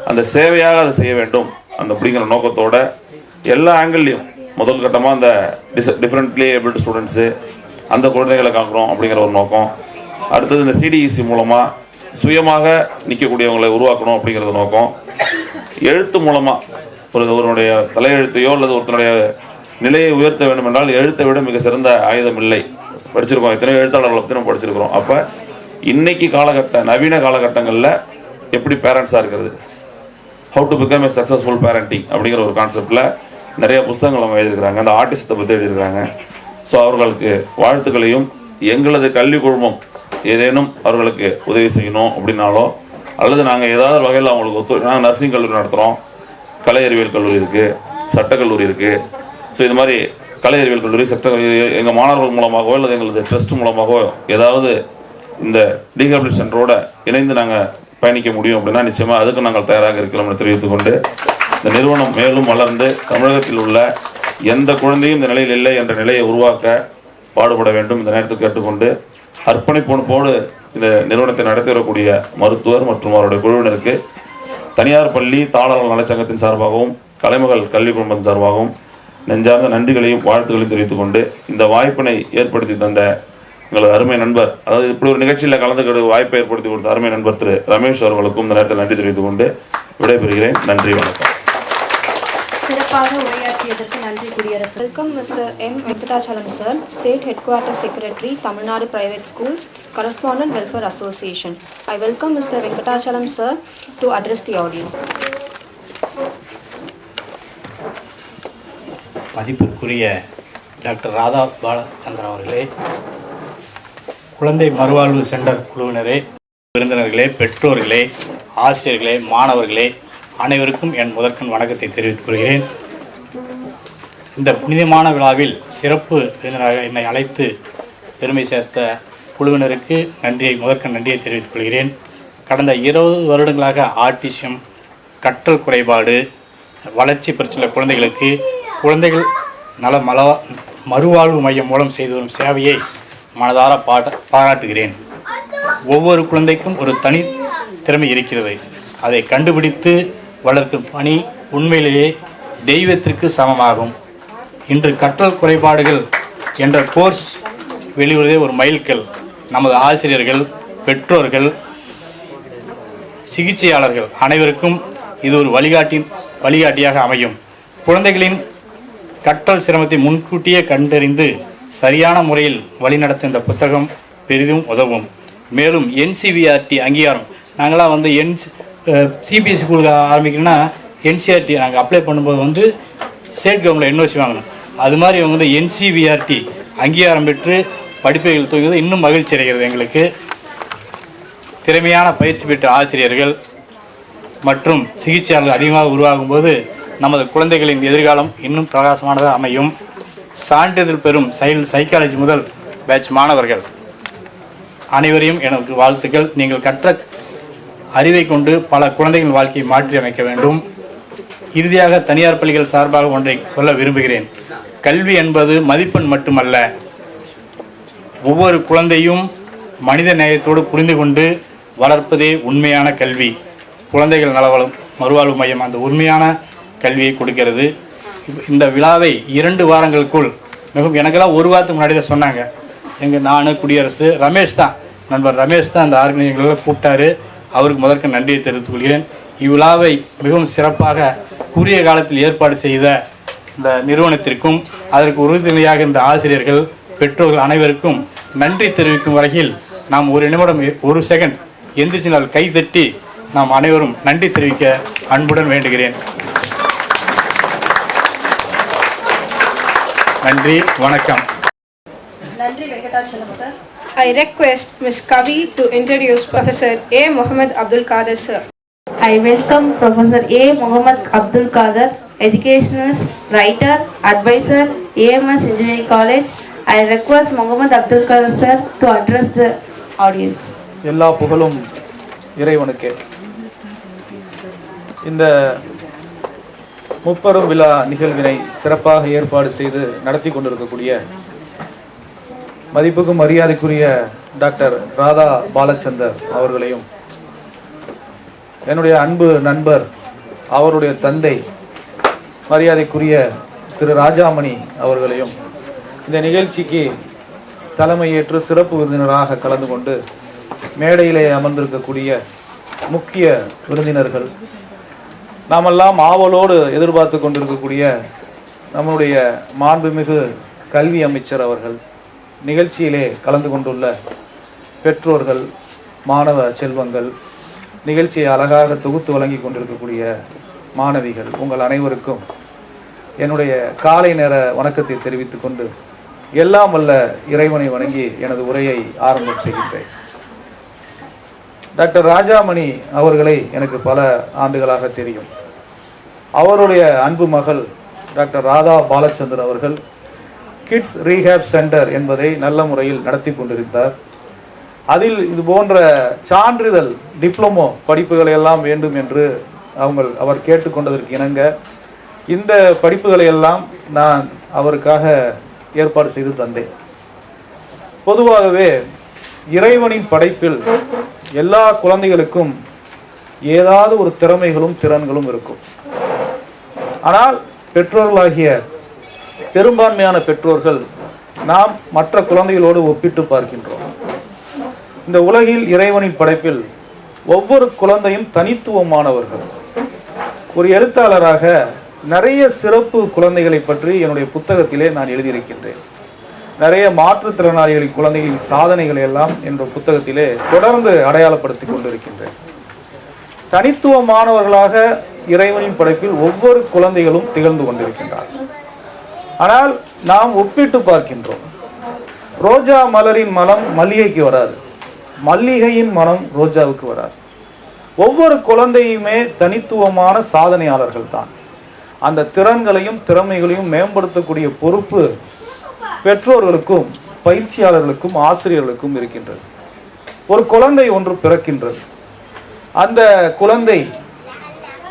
அந்த சேவையாக அதை செய்ய வேண்டும் அந்த அப்படிங்கிற நோக்கத்தோட எல்லா ஆங்கிள்லையும் முதல் கட்டமாக அந்த டிஃப்ரெண்ட்லி ஏபிள்டு ஸ்டூடெண்ட்ஸு அந்த குழந்தைகளை காக்கிறோம் அப்படிங்கிற ஒரு நோக்கம். அடுத்தது இந்த சிடிஇசி மூலமாக சுயமாக நிற்கக்கூடியவங்களை உருவாக்கணும் அப்படிங்கிறது நோக்கம். எழுத்து மூலமாக ஒருவருடைய தலையெழுத்தையோ அல்லது ஒருத்தனுடைய நிலையை உயர்த்த வேண்டும் என்றால் எழுத்தை விட மிக சிறந்த ஆயுதம் இல்லை. படிச்சிருக்கோம், எத்தனையோ எழுத்தாளர்களை பற்றி நம்ம படிச்சிருக்கிறோம். அப்போ இன்னைக்கு நவீன காலகட்டங்களில் எப்படி பேரண்ட்ஸாக இருக்கிறது, how to become a successful parenting அப்படிங்கிற ஒரு கான்செப்டில் நிறைய புத்தகங்கள் அவங்க எழுதியிருக்கிறாங்க. அந்த ஆர்டிஸ்ட்டை பற்றி எழுதியிருக்கிறாங்க. ஸோ அவர்களுக்கு வாழ்த்துக்களையும், எங்களது கல்வி குழுமம் ஏதேனும் அவர்களுக்கு உதவி செய்யணும் அப்படின்னாலோ அல்லது நாங்கள் ஏதாவது வகையில் அவங்களுக்கு நாங்கள் நர்சிங் கல்லூரி நடத்துகிறோம், கலை அறிவியல் கல்லூரி இருக்குது, சட்டக்கல்லூரி இருக்குது. ஸோ இது மாதிரி கலை அறிவியல் கல்லூரி, எங்கள் மாணவர்கள் மூலமாகவோ அல்லது எங்களது ட்ரஸ்ட் மூலமாகவோ ஏதாவது இந்த டீஹாபிலிட்டேஷன் சென்டரோட இணைந்து நாங்கள் பயணிக்க முடியும் அப்படின்னா நிச்சயமாக அதுக்கு நாங்கள் தயாராக இருக்கிறோம்னு தெரிவித்துக்கொண்டு, இந்த நிறுவனம் மேலும் வளர்ந்து தமிழகத்தில் உள்ள எந்த குழந்தையும் இந்த நிலையில் இல்லை என்ற நிலையை உருவாக்க பாடுபட வேண்டும் இந்த நேரத்தில் கேட்டுக்கொண்டு, அர்ப்பணிப்போடு இந்த நிறுவனத்தை நடத்தி வரக்கூடிய மருத்துவர் மற்றும் அவருடைய குழுவினருக்கு தனியார் பள்ளி தாளர்கள் நலச்சங்கத்தின் சார்பாகவும் கலைமகள் கல்வி குழுமத்தின் சார்பாகவும் நெஞ்சார்ந்த நன்றிகளையும் வாழ்த்துக்களையும் தெரிவித்துக் கொண்டு, இந்த வாய்ப்பினை ஏற்படுத்தி தந்த எங்களது அருமை நண்பர், அதாவது இப்படி ஒரு நிகழ்ச்சியில் கலந்துக்கிற வாய்ப்பை ஏற்படுத்தி கொடுத்த அருமை நண்பர் திரு ரமேஷ் அவர்களுக்கும் இந்த நேரத்தில் நன்றி தெரிவித்துக் கொண்டு விடைபெறுகிறேன். நன்றி, வணக்கம். சிறப்பாக உரையாற்றியதற்கு நன்றி குடியரசு. Welcome mister M. Venkatachalam sir, State Headquarters Secretary, Tamil Nadu Private Schools, Correspondent Welfare Association. I welcome Mr. Venkatachalam sir to address the audience. மதிப்பிற்குரிய டாக்டர் ராதா பாலச்சந்திரன் அவர்களே, குழந்தை மறுவாழ்வு சென்டர் குழுவினரே, விருந்தினர்களே, பெற்றோர்களே, ஆசிரியர்களே, மாணவர்களே, அனைவருக்கும் என் முதற்கண் வணக்கத்தை தெரிவித்துக் கொள்கிறேன். இந்த புனிதமான விழாவில் சிறப்பு விருந்தினராக என்னை அழைத்து பெருமை சேர்த்த குழுவினருக்கு முதற்கண் நன்றியை தெரிவித்துக் கொள்கிறேன். கடந்த 20 வருடங்களாக ஆட்டிசம், கற்றல் குறைபாடு, வளர்ச்சி பிரச்சனை குழந்தைகளுக்கு குழந்தைகள் நல மறுவாழ்வு மையம் மூலம் செய்து வரும் சேவையை மனதார பாராட்டுகிறேன். ஒவ்வொரு குழந்தைக்கும் ஒரு தனி திறமை இருக்கிறது. அதை கண்டுபிடித்து வளர்க்கும் பணி உண்மையிலேயே தெய்வத்திற்கு சமமாகும். இன்று கற்றல் குறைபாடுகள் என்ற கோர்ஸ் வெளிவருவதே ஒரு மைல்கல். நமது ஆசிரியர்கள், பெற்றோர்கள், சிகிச்சையாளர்கள் அனைவருக்கும் இது ஒரு வழிகாட்டியாக அமையும். குழந்தைகளின் கற்றல் சிரமத்தை முன்கூட்டியே கண்டறிந்து சரியான முறையில் வழிநடத்த இந்த புத்தகம் பெரிதும் உதவும். மேலும் NCVRT அங்கீகாரம், நாங்களாம் சிபிஎஸ்சி ஸ்கூலுக்கு ஆரம்பிக்கணும்னா NCRT நாங்கள் அப்ளை பண்ணும்போது ஸ்டேட் கவர்மெண்ட்டில் NOC வாங்கணும். அது மாதிரி இவங்க NCVRT அங்கீகாரம் பெற்று படிப்புகள் துவங்குவது இன்னும் மகிழ்ச்சி அடைகிறது எங்களுக்கு. திறமையான பயிற்சி பெற்ற ஆசிரியர்கள் மற்றும் சிகிச்சையாளர்கள் அதிகமாக உருவாகும் போது நமது குழந்தைகளின் எதிர்காலம் இன்னும் பிரகாசமானதாக அமையும். சான்றிதழ் பெறும் சைக்காலஜி முதல் பேட்ச் மாணவர்கள் அனைவரையும் எனக்கு வாழ்த்துக்கள். நீங்கள் கற்ற அறிவை கொண்டு பல குழந்தைகளின் வாழ்க்கையை மாற்றி அமைக்க வேண்டும். இறுதியாக தனியார் பள்ளிகள் சார்பாக ஒன்றை சொல்ல விரும்புகிறேன். கல்வி என்பது மதிப்பெண் மட்டுமல்ல, ஒவ்வொரு குழந்தையும் மனித நேயத்தோடு புரிந்து கொண்டு வளர்ப்பதே உண்மையான கல்வி. குழந்தைகள் மறுவாழ்வு மையம் அந்த உண்மையான கல்வியை கொடுக்கிறது. இந்த விழாவை 2 வாரங்களுக்குள் மிகவும் எனக்கெல்லாம் 1 வாரத்துக்கு முன்னாடி தான் சொன்னாங்க. நான் குடியரசு ரமேஷ் தான், நண்பர் ரமேஷ் தான் அந்த ஆர்கனைசர்களை கூப்பிட்டாரு. அவருக்கு முதற்க நன்றியை தெரிவித்துக் கொள்கிறேன். இவ்விழாவை மிகவும் சிறப்பாக குறுகிய காலத்தில் ஏற்பாடு செய்த இந்த நிறுவனத்திற்கும் அதற்கு உறுதுணையாக இந்த ஆசிரியர்கள் பெற்றோர்கள் அனைவருக்கும் நன்றி தெரிவிக்கும் வகையில் நாம் 1 நிமிடம் 1 செகண்ட் எந்திரிச்சினால் கை தட்டி நாம் அனைவரும் நன்றி தெரிவிக்க அன்புடன் வேண்டுகிறேன். நன்றி, வணக்கம். நன்றி Venkatachalam sir. I request Ms. Kavi to introduce Professor A. Muhammad Abdul Qadir sir. I welcome Professor A. Muhammad Abdul Qadir, educationist, writer, advisor, AMS Engineering College. I request Muhammad Abdul Qadir sir to address the audience. எல்லா புகழும் இறைவனுக்கே. இந்த முப்பெரும் விழா நிகழ்வினை சிறப்பாக ஏற்பாடு செய்து நடத்தி கொண்டிருக்கக்கூடிய மதிப்புக்கும் மரியாதைக்குரிய டாக்டர் ராதா பாலச்சந்தர் அவர்களையும், என்னுடைய அன்பு நண்பர் அவருடைய தந்தை மரியாதைக்குரிய திரு ராஜாமணி அவர்களையும் இந்த நிகழ்ச்சிக்கு தலைமையேற்று சிறப்பு விருந்தினராக கலந்து கொண்டு மேடையிலே அமர்ந்திருக்கக்கூடிய முக்கிய விருந்தினர்கள், நாமெல்லாம் ஆவலோடு எதிர்பார்த்து கொண்டிருக்கக்கூடிய நம்முடைய மாண்புமிகு கல்வி அமைச்சர் அவர்கள், நிகழ்ச்சியிலே கலந்து கொண்டுள்ள பெற்றோர்கள், மாணவ செல்வங்கள், நிகழ்ச்சியை அழகாக தொகுத்து வழங்கி கொண்டிருக்கக்கூடிய மாணவிகள், உங்கள் அனைவருக்கும் என்னுடைய காலை நேர வணக்கத்தை தெரிவித்துக் கொண்டு எல்லாம் வல்ல இறைவனை வணங்கி எனது உரையை ஆரம்பம் செய்கின்றேன். டாக்டர் ராஜாமணி அவர்களை எனக்கு பல ஆண்டுகளாக தெரியும். அவருடைய அன்பு மகள் டாக்டர் ராதா பாலச்சந்தர் அவர்கள் கிட்ஸ் ரீஹேப் சென்டர் என்பதை நல்ல முறையில் நடத்தி கொண்டிருந்தார். அதில் இது போன்ற சான்றிதழ் டிப்ளமோ படிப்புகளை எல்லாம் வேண்டும் என்று அவர் கேட்டுக்கொண்டதற்கு இணங்க இந்த படிப்புகளை எல்லாம் நான் அவருக்காக ஏற்பாடு செய்து தந்தேன். பொதுவாகவே இறைவனின் படைப்பில் எல்லா குழந்தைகளுக்கும் ஏதாவது ஒரு திறமைகளும் திறன்களும் இருக்கும். ஆனால் பெற்றோர்களாகிய பெரும்பான்மையான பெற்றோர்கள் நாம் மற்ற குழந்தைகளோடு ஒப்பிட்டு பார்க்கின்றோம். இந்த உலகில் இறைவனின் படைப்பில் ஒவ்வொரு குழந்தையும் தனித்துவமானவர்கள். ஒரு எழுத்தாளராக நிறைய சிறப்பு குழந்தைகளை பற்றி என்னுடைய புத்தகத்திலே நான் எழுதியிருக்கின்றேன். நிறைய மாற்றுத்திறனாளிகளின் குழந்தைகளின் சாதனைகளை எல்லாம் என்ற புத்தகத்திலே தொடர்ந்து அடையாளப்படுத்தி கொண்டிருக்கின்றேன். தனித்துவமானவர்களாக இறைவனின் படைப்பில் ஒவ்வொரு குழந்தைகளும் திகழ்ந்து கொண்டிருக்கின்றார்கள். ஆனால் நாம் ஒப்பிட்டு பார்க்கின்றோம். ரோஜா மலரின் மனம் மல்லிகைக்கு வராது, மல்லிகையின் மனம் ரோஜாவுக்கு வராது. ஒவ்வொரு குழந்தையுமே தனித்துவமான சாதனையாளர்கள் தான். அந்த திறன்களையும் திறமைகளையும் மேம்படுத்தக்கூடிய பொறுப்பு பெற்றோர்களுக்கும் பயிற்சியாளர்களுக்கும் ஆசிரியர்களுக்கும் இருக்கின்றது. ஒரு குழந்தை ஒன்று பிறக்கின்றது. அந்த குழந்தை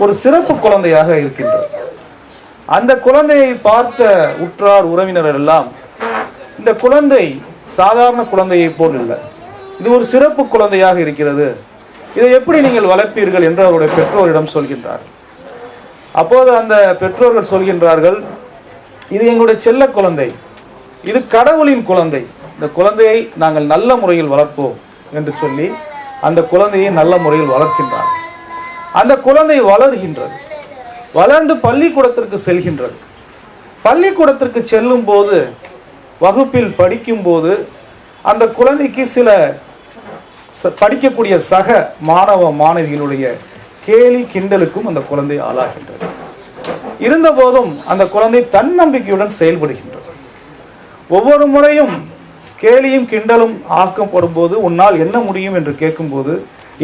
ஒரு சிறப்பு குழந்தையாக இருக்கின்றது. அந்த குழந்தையை பார்த்த உற்றார் உறவினர்கள் எல்லாம் இந்த குழந்தை சாதாரண குழந்தையை போல் இல்லை, இது ஒரு சிறப்பு குழந்தையாக இருக்கிறது, இதை எப்படி நீங்கள் வளர்ப்பீர்கள் என்று அவருடைய பெற்றோரிடம் சொல்கின்றார். அப்போது அந்த பெற்றோர்கள் சொல்கின்றார்கள், இது எங்களுடைய செல்ல குழந்தை, இது கடவுளின் குழந்தை, இந்த குழந்தையை நாங்கள் நல்ல முறையில் வளர்ப்போம் என்று சொல்லி அந்த குழந்தையை நல்ல முறையில் வளர்க்கின்றார். அந்த குழந்தை வளர்கின்றது, வளர்ந்து பள்ளிக்கூடத்திற்கு செல்கின்றது. பள்ளிக்கூடத்திற்கு செல்லும் போது, வகுப்பில் படிக்கும் போது அந்த குழந்தைக்கு சில படிக்கக்கூடிய சக மாணவ மாணவிகளுடைய கேலி கிண்டலுக்கும் அந்த குழந்தை ஆளாகின்றது. இருந்த போதும் அந்த குழந்தை தன்னம்பிக்கையுடன் செயல்படுகின்றது. ஒவ்வொரு முறையும் கேலியும் கிண்டலும் ஆக்கப்படும் போது உன்னால் என்ன முடியும் என்று கேட்கும்போது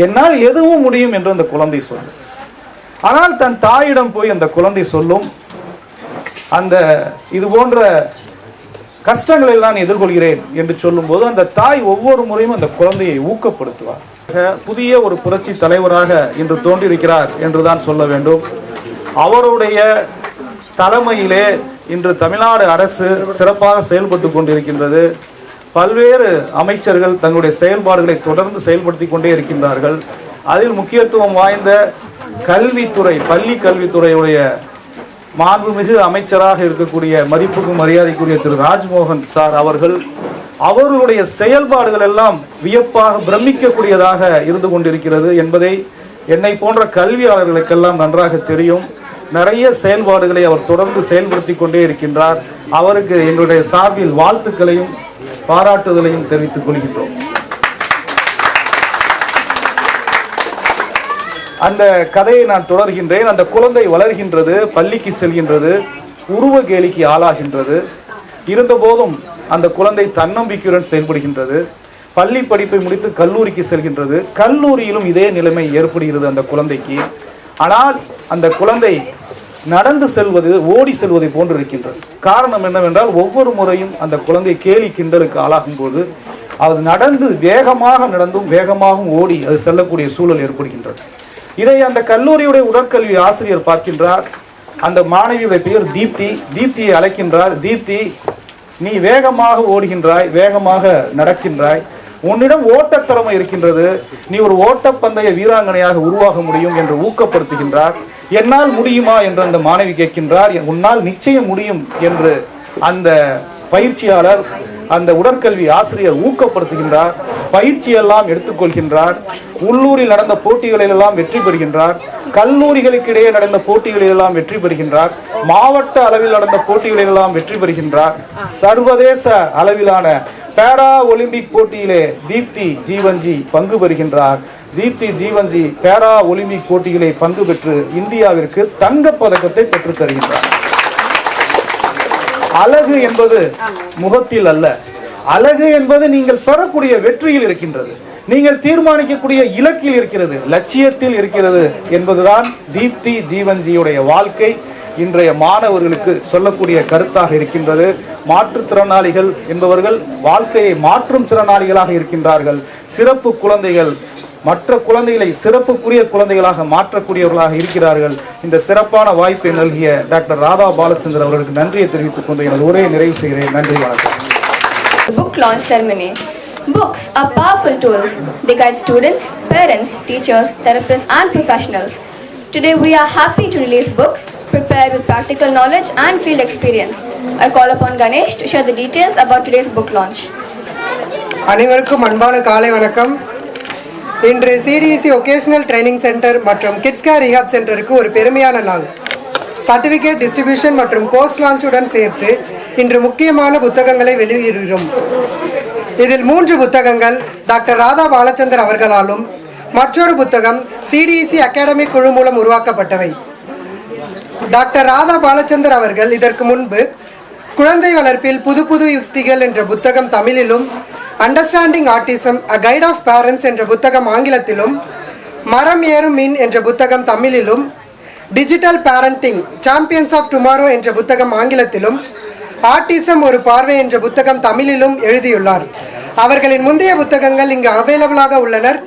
என்னால் எதுவும் முடியும் என்று அந்த குழந்தை சொல்லும். ஆனால் தன் தாயிடம் போய் அந்த குழந்தை சொல்லும், அந்த இது போன்ற கஷ்டங்களை நான் எதிர்கொள்கிறேன் என்று சொல்லும் போது அந்த தாய் ஒவ்வொரு முறையும் அந்த குழந்தையை ஊக்கப்படுத்துவார். புதிய ஒரு புரட்சி தலைவராக இன்று தோன்றியிருக்கிறார் என்றுதான் சொல்ல வேண்டும். அவருடைய தலைமையிலே இன்று தமிழ்நாடு அரசு சிறப்பாக செயல்பட்டு கொண்டிருக்கின்றது. பல்வேறு அமைச்சர்கள் தங்களுடைய செயல்பாடுகளை தொடர்ந்து செயல்படுத்தி கொண்டே இருக்கின்றார்கள். அதில் முக்கியத்துவம் வாய்ந்த கல்வித்துறை, பள்ளி கல்வித்துறையுடைய மாண்புமிகு அமைச்சராக இருக்கக்கூடிய மதிப்புக்கும் மரியாதைக்குரிய திரு ராஜ்மோகன் சார் அவர்களுடைய செயல்பாடுகள் எல்லாம் வியப்பாக பிரமிக்கக்கூடியதாக இருந்து கொண்டிருக்கிறது என்பதை என்னை போன்ற கல்வியாளர்களுக்கெல்லாம் நன்றாக தெரியும். நிறைய செயல்பாடுகளை அவர் தொடர்ந்து செயல்படுத்தி கொண்டே இருக்கின்றார். அவருக்கு எங்களுடைய சார்பில் வாழ்த்துக்களையும் பாராட்டுதலையும் தெரிவித்துக் கொள்கின்றோம். அந்த கதையை நான் தொடர்கின்றேன். அந்த குழந்தை வளர்கின்றது, பள்ளிக்கு செல்கின்றது, உருவ கேலிக்கு ஆளாகின்றது. இருந்தபோதும் அந்த குழந்தை தன்னம்பிக்கையுடன் செயல்படுகின்றது. பள்ளி படிப்பை முடித்து கல்லூரிக்கு செல்கின்றது. கல்லூரியிலும் இதே நிலைமை ஏற்படுகிறது அந்த குழந்தைக்கு. ஆனால் அந்த குழந்தை நடந்து செல்வது, ஓடி செல்வதை போன்று இருக்கின்றது. காரணம் என்னவென்றால், ஒவ்வொரு முறையும் அந்த குழந்தை கேலி கிண்டலுக்கு ஆளாகும் போது அது வேகமாக நடந்தும் வேகமாகவும் ஓடி அது செல்லக்கூடிய சூழல் ஏற்படுகின்றது. இதை அந்த கல்லூரியுடைய உடற்கல்வி ஆசிரியர் பார்க்கின்றார். அந்த மாணவியுடைய பெயர் தீப்தி. தீப்தியை அழைக்கின்றார். தீப்தி, நீ வேகமாக ஓடுகின்றாய், வேகமாக நடக்கின்றாய், உன்னிடம் ஓட்டத்திறமை இருக்கின்றது, நீ ஒரு ஓட்டப்பந்தய வீராங்கனையாக உருவாக முடியும் என்று ஊக்கப்படுத்துகின்றார். என்னால் முடியுமா என்று அந்த மாணவி கேட்கின்றார். உன்னால் நிச்சயம் முடியும் என்று அந்த பயிற்சியாளர், அந்த உடற்கல்வி ஆசிரியர் ஊக்கப்படுத்துகின்றார். பயிற்சியெல்லாம் எடுத்துக்கொள்கின்றார். உள்ளூரில் நடந்த போட்டிகளிலெல்லாம் வெற்றி பெறுகின்றார். கல்லூரிகளுக்கு இடையே நடந்த போட்டிகளிலெல்லாம் வெற்றி பெறுகின்றார். மாவட்ட அளவில் நடந்த போட்டிகளிலெல்லாம் வெற்றி பெறுகின்றார். சர்வதேச அளவிலான பேரா ஒலிம்பிக் போட்டியிலே தீப்தி ஜீவன்ஜி பங்கு பெறுகின்றார். தீப்தி ஜீவன்ஜி பேரா ஒலிம்பிக் போட்டிகளை பங்கு பெற்று இந்தியாவிற்கு தங்கப் பதக்கத்தை பெற்றுத் தருகின்றார். அழகு என்பது முகத்தில் அல்ல, அழகு என்பது நீங்கள் பெறக்கூடிய வெற்றியில் இருக்கின்றது, நீங்கள் தீர்மானிக்கக்கூடிய இலக்கில் இருக்கிறது, லட்சியத்தில் இருக்கிறது என்பதுதான் தீப்தி ஜீவன்ஜியுடைய வாழ்க்கை இன்றைய மாணவர்களுக்கு சொல்லக்கூடிய கருத்தாக இருக்கின்றது. மாற்றுத்திறனாளிகள் என்பவர்கள் வாழ்க்கையை மாற்றும் திறனாளிகளாக இருக்கின்றார்கள். சிறப்பு குழந்தைகள் மற்ற குழந்தைகளை சிறப்புக்குரிய குழந்தைகளாக மாற்றக்கூடியவர்களாக இருக்கிறார்கள். இந்த சிறப்பான வாய்ப்பை நல்கிய டாக்டர் ராதா பாலச்சந்தர் அவர்களுக்கு நன்றியை தெரிவித்துக் கொண்டு எனது உரையை நிறைவு செய்கிறேன். நன்றி, வணக்கம். Book launch ceremony. Books are powerful tools. They guide students, parents, teachers, therapists and professionals. Today we are happy to release books prepared with practical knowledge and field experience. I call upon Ganesh to share the details about today's book launch. அனைவருக்கும் அன்பான காலை வணக்கம். இன்று CDC vocational training centre மற்றும் kids care rehab சென்டருக்கு ஒரு பெருமையான நாள். சர்டிஃபிகேட் டிஸ்ட்ரிபியூஷன் மற்றும் கோர்ஸ் லான்ச்சுடன் சேர்த்து இன்று முக்கியமான புத்தகங்களை வெளியிடுகிறோம். இதில் 3 புத்தகங்கள் டாக்டர் ராதா பாலச்சந்தர் அவர்களாலும் மற்றொரு புத்தகம் சிடிசி அகாடமி குழு மூலம் உருவாக்கப்பட்டவை. டாக்டர் ராதா பாலச்சந்தர் அவர்கள் இதற்கு முன்பு குழந்தை வளர்ப்பில் புது புது யுக்திகள் என்ற புத்தகம் தமிழிலும், understanding autism a guide of parents என்ற புத்தகம் ஆங்கிலத்திலும், மரம் ஏறும் மீன் என்ற புத்தகம் தமிழிலும், digital parenting champions of tomorrow என்ற புத்தகம் ஆங்கிலத்திலும், ஆட்டிசம் ஒரு பார்வை என்ற புத்தகம் தமிழிலும் எழுதியுள்ளார். அவர்களின் முந்தைய புத்தகங்கள் இங்கு அவைலபிளாக உள்ளனர்.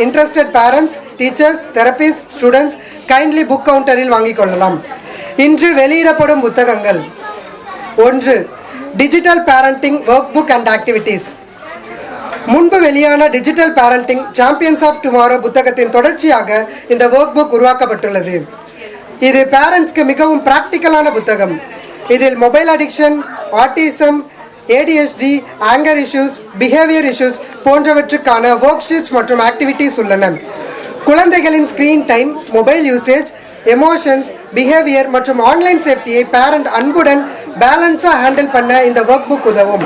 Interested parents, teachers, therapist, students kindly book கவுண்டரில் வாங்கிக் கொள்ளலாம். இன்று வெளியிடப்படும் புத்தகங்கள்: 1. Digital parenting work book and activities. முன்பு வெளியான digital parenting champions of tomorrow புத்தகத்தின் தொடர்ச்சியாக இந்த ஒர்க் புக் உருவாக்கப்பட்டுள்ளது. இது பேரண்ட்ஸ்க்கு மிகவும் பிராக்டிக்கலான புத்தகம். இதில் mobile addiction, autism, ADHD, anger issues, behaviour issues போன்றவற்றுக்கான ஒர்க் ஷீட்ஸ் மற்றும் ஆக்டிவிட்டீஸ் உள்ளன. குழந்தைகளின் screen time, mobile usage, emotions, behaviour மற்றும் ஆன்லைன் சேஃப்டியை பேரண்ட் அன்புடன் பேலன்ஸாக ஹேண்டில் பண்ண இந்த ஒர்க் புக் உதவும்.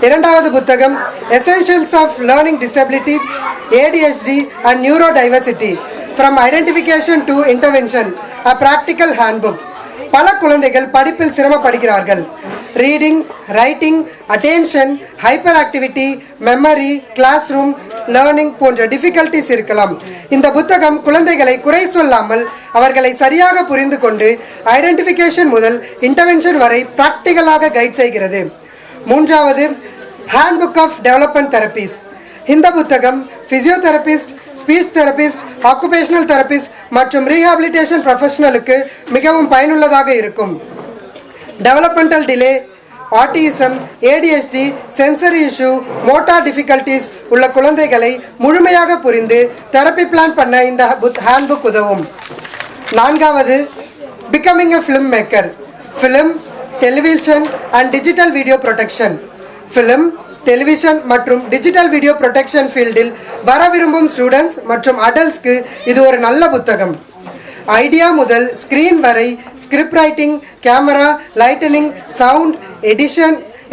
2வது புத்தகம் essentials of learning disability, ADHD and neuro diversity from identification to intervention, a practical handbook. பல குழந்தைகள் படிப்பில் சிரமப்படுகிறார்கள். Reading, writing, attention, hyperactivity, memory, classroom learning போன்ற டிஃபிகல்ட்டிஸ் இருக்கலாம். இந்த புத்தகம் குழந்தைகளை குறை சொல்லாமல் அவர்களை சரியாக புரிந்து கொண்டு ஐடென்டிஃபிகேஷன் முதல் இன்டர்வென்ஷன் வரை பிராக்டிகலாக கைட் செய்கிறது. 3வது ஹேண்ட்புக் ஆஃப் டெவலப்மெண்ட் தெரபிஸ். இந்த புத்தகம் physiotherapist, speech therapist, occupational therapist மற்றும் ரீஹாபிலிட்டேஷன் ப்ரொஃபஷனலுக்கு மிகவும் பயனுள்ளதாக இருக்கும். Developmental delay, autism, ADHD, sensory issue, motor difficulties உள்ள குழந்தைகளை முழுமையாக புரிந்து தெரப்பி பிளான் பண்ண இந்த ஹேண்ட்புக் உதவும். 4வது, becoming a film maker. Film, television and digital video protection. Film, television மற்றும் டிஜிட்டல் வீடியோ ப்ரொடெக்ஷன் ஃபீல்டில் வர விரும்பும் ஸ்டூடெண்ட்ஸ் மற்றும் அடல்ட்ஸ்க்கு இது ஒரு நல்ல புத்தகம். ஐடியா முதல் ஸ்கிரீன் வரை script writing, camera, lightening, sound,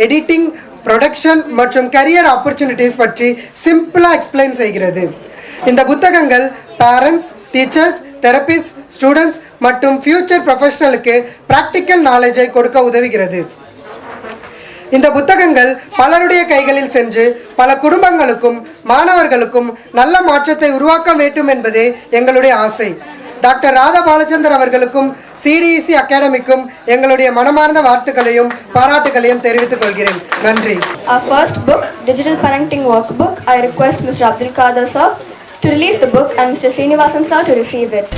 editing, production மற்றும் கரியர் ஆப்பர்ச்சுனிட்டிஸ் பற்றி சிம்பிளாக எக்ஸ்பிளைன் செய்கிறது. இந்த புத்தகங்கள் பேரண்ட்ஸ், டீச்சர்ஸ், தெரபிஸ்ட், ஸ்டூடெண்ட்ஸ் மற்றும் ஃபியூச்சர் ப்ரொஃபஷனலுக்கு ப்ராக்டிக்கல் நாலேஜை கொடுக்க உதவுகிறது. இந்த புத்தகங்கள் பலருடைய கைகளில் சென்று பல குடும்பங்களுக்கும் மாணவர்களுக்கும் நல்ல மாற்றத்தை உருவாக்க வேண்டும் என்பதே எங்களுடைய ஆசை. டாக்டர் ராதா பாலச்சந்தர் அவர்களுக்கும் CDEC அகாடமிக்கும் எங்களுடைய மனமார்ந்த வாழ்த்துக்களையும் பாராட்டுகளையும் தெரிவித்துக் கொள்கிறேன். நன்றி. Our first book, Digital Parenting Workbook, I request Mr. Abdul Kader sir to release the book and Mr. Srinivasan sir to receive it.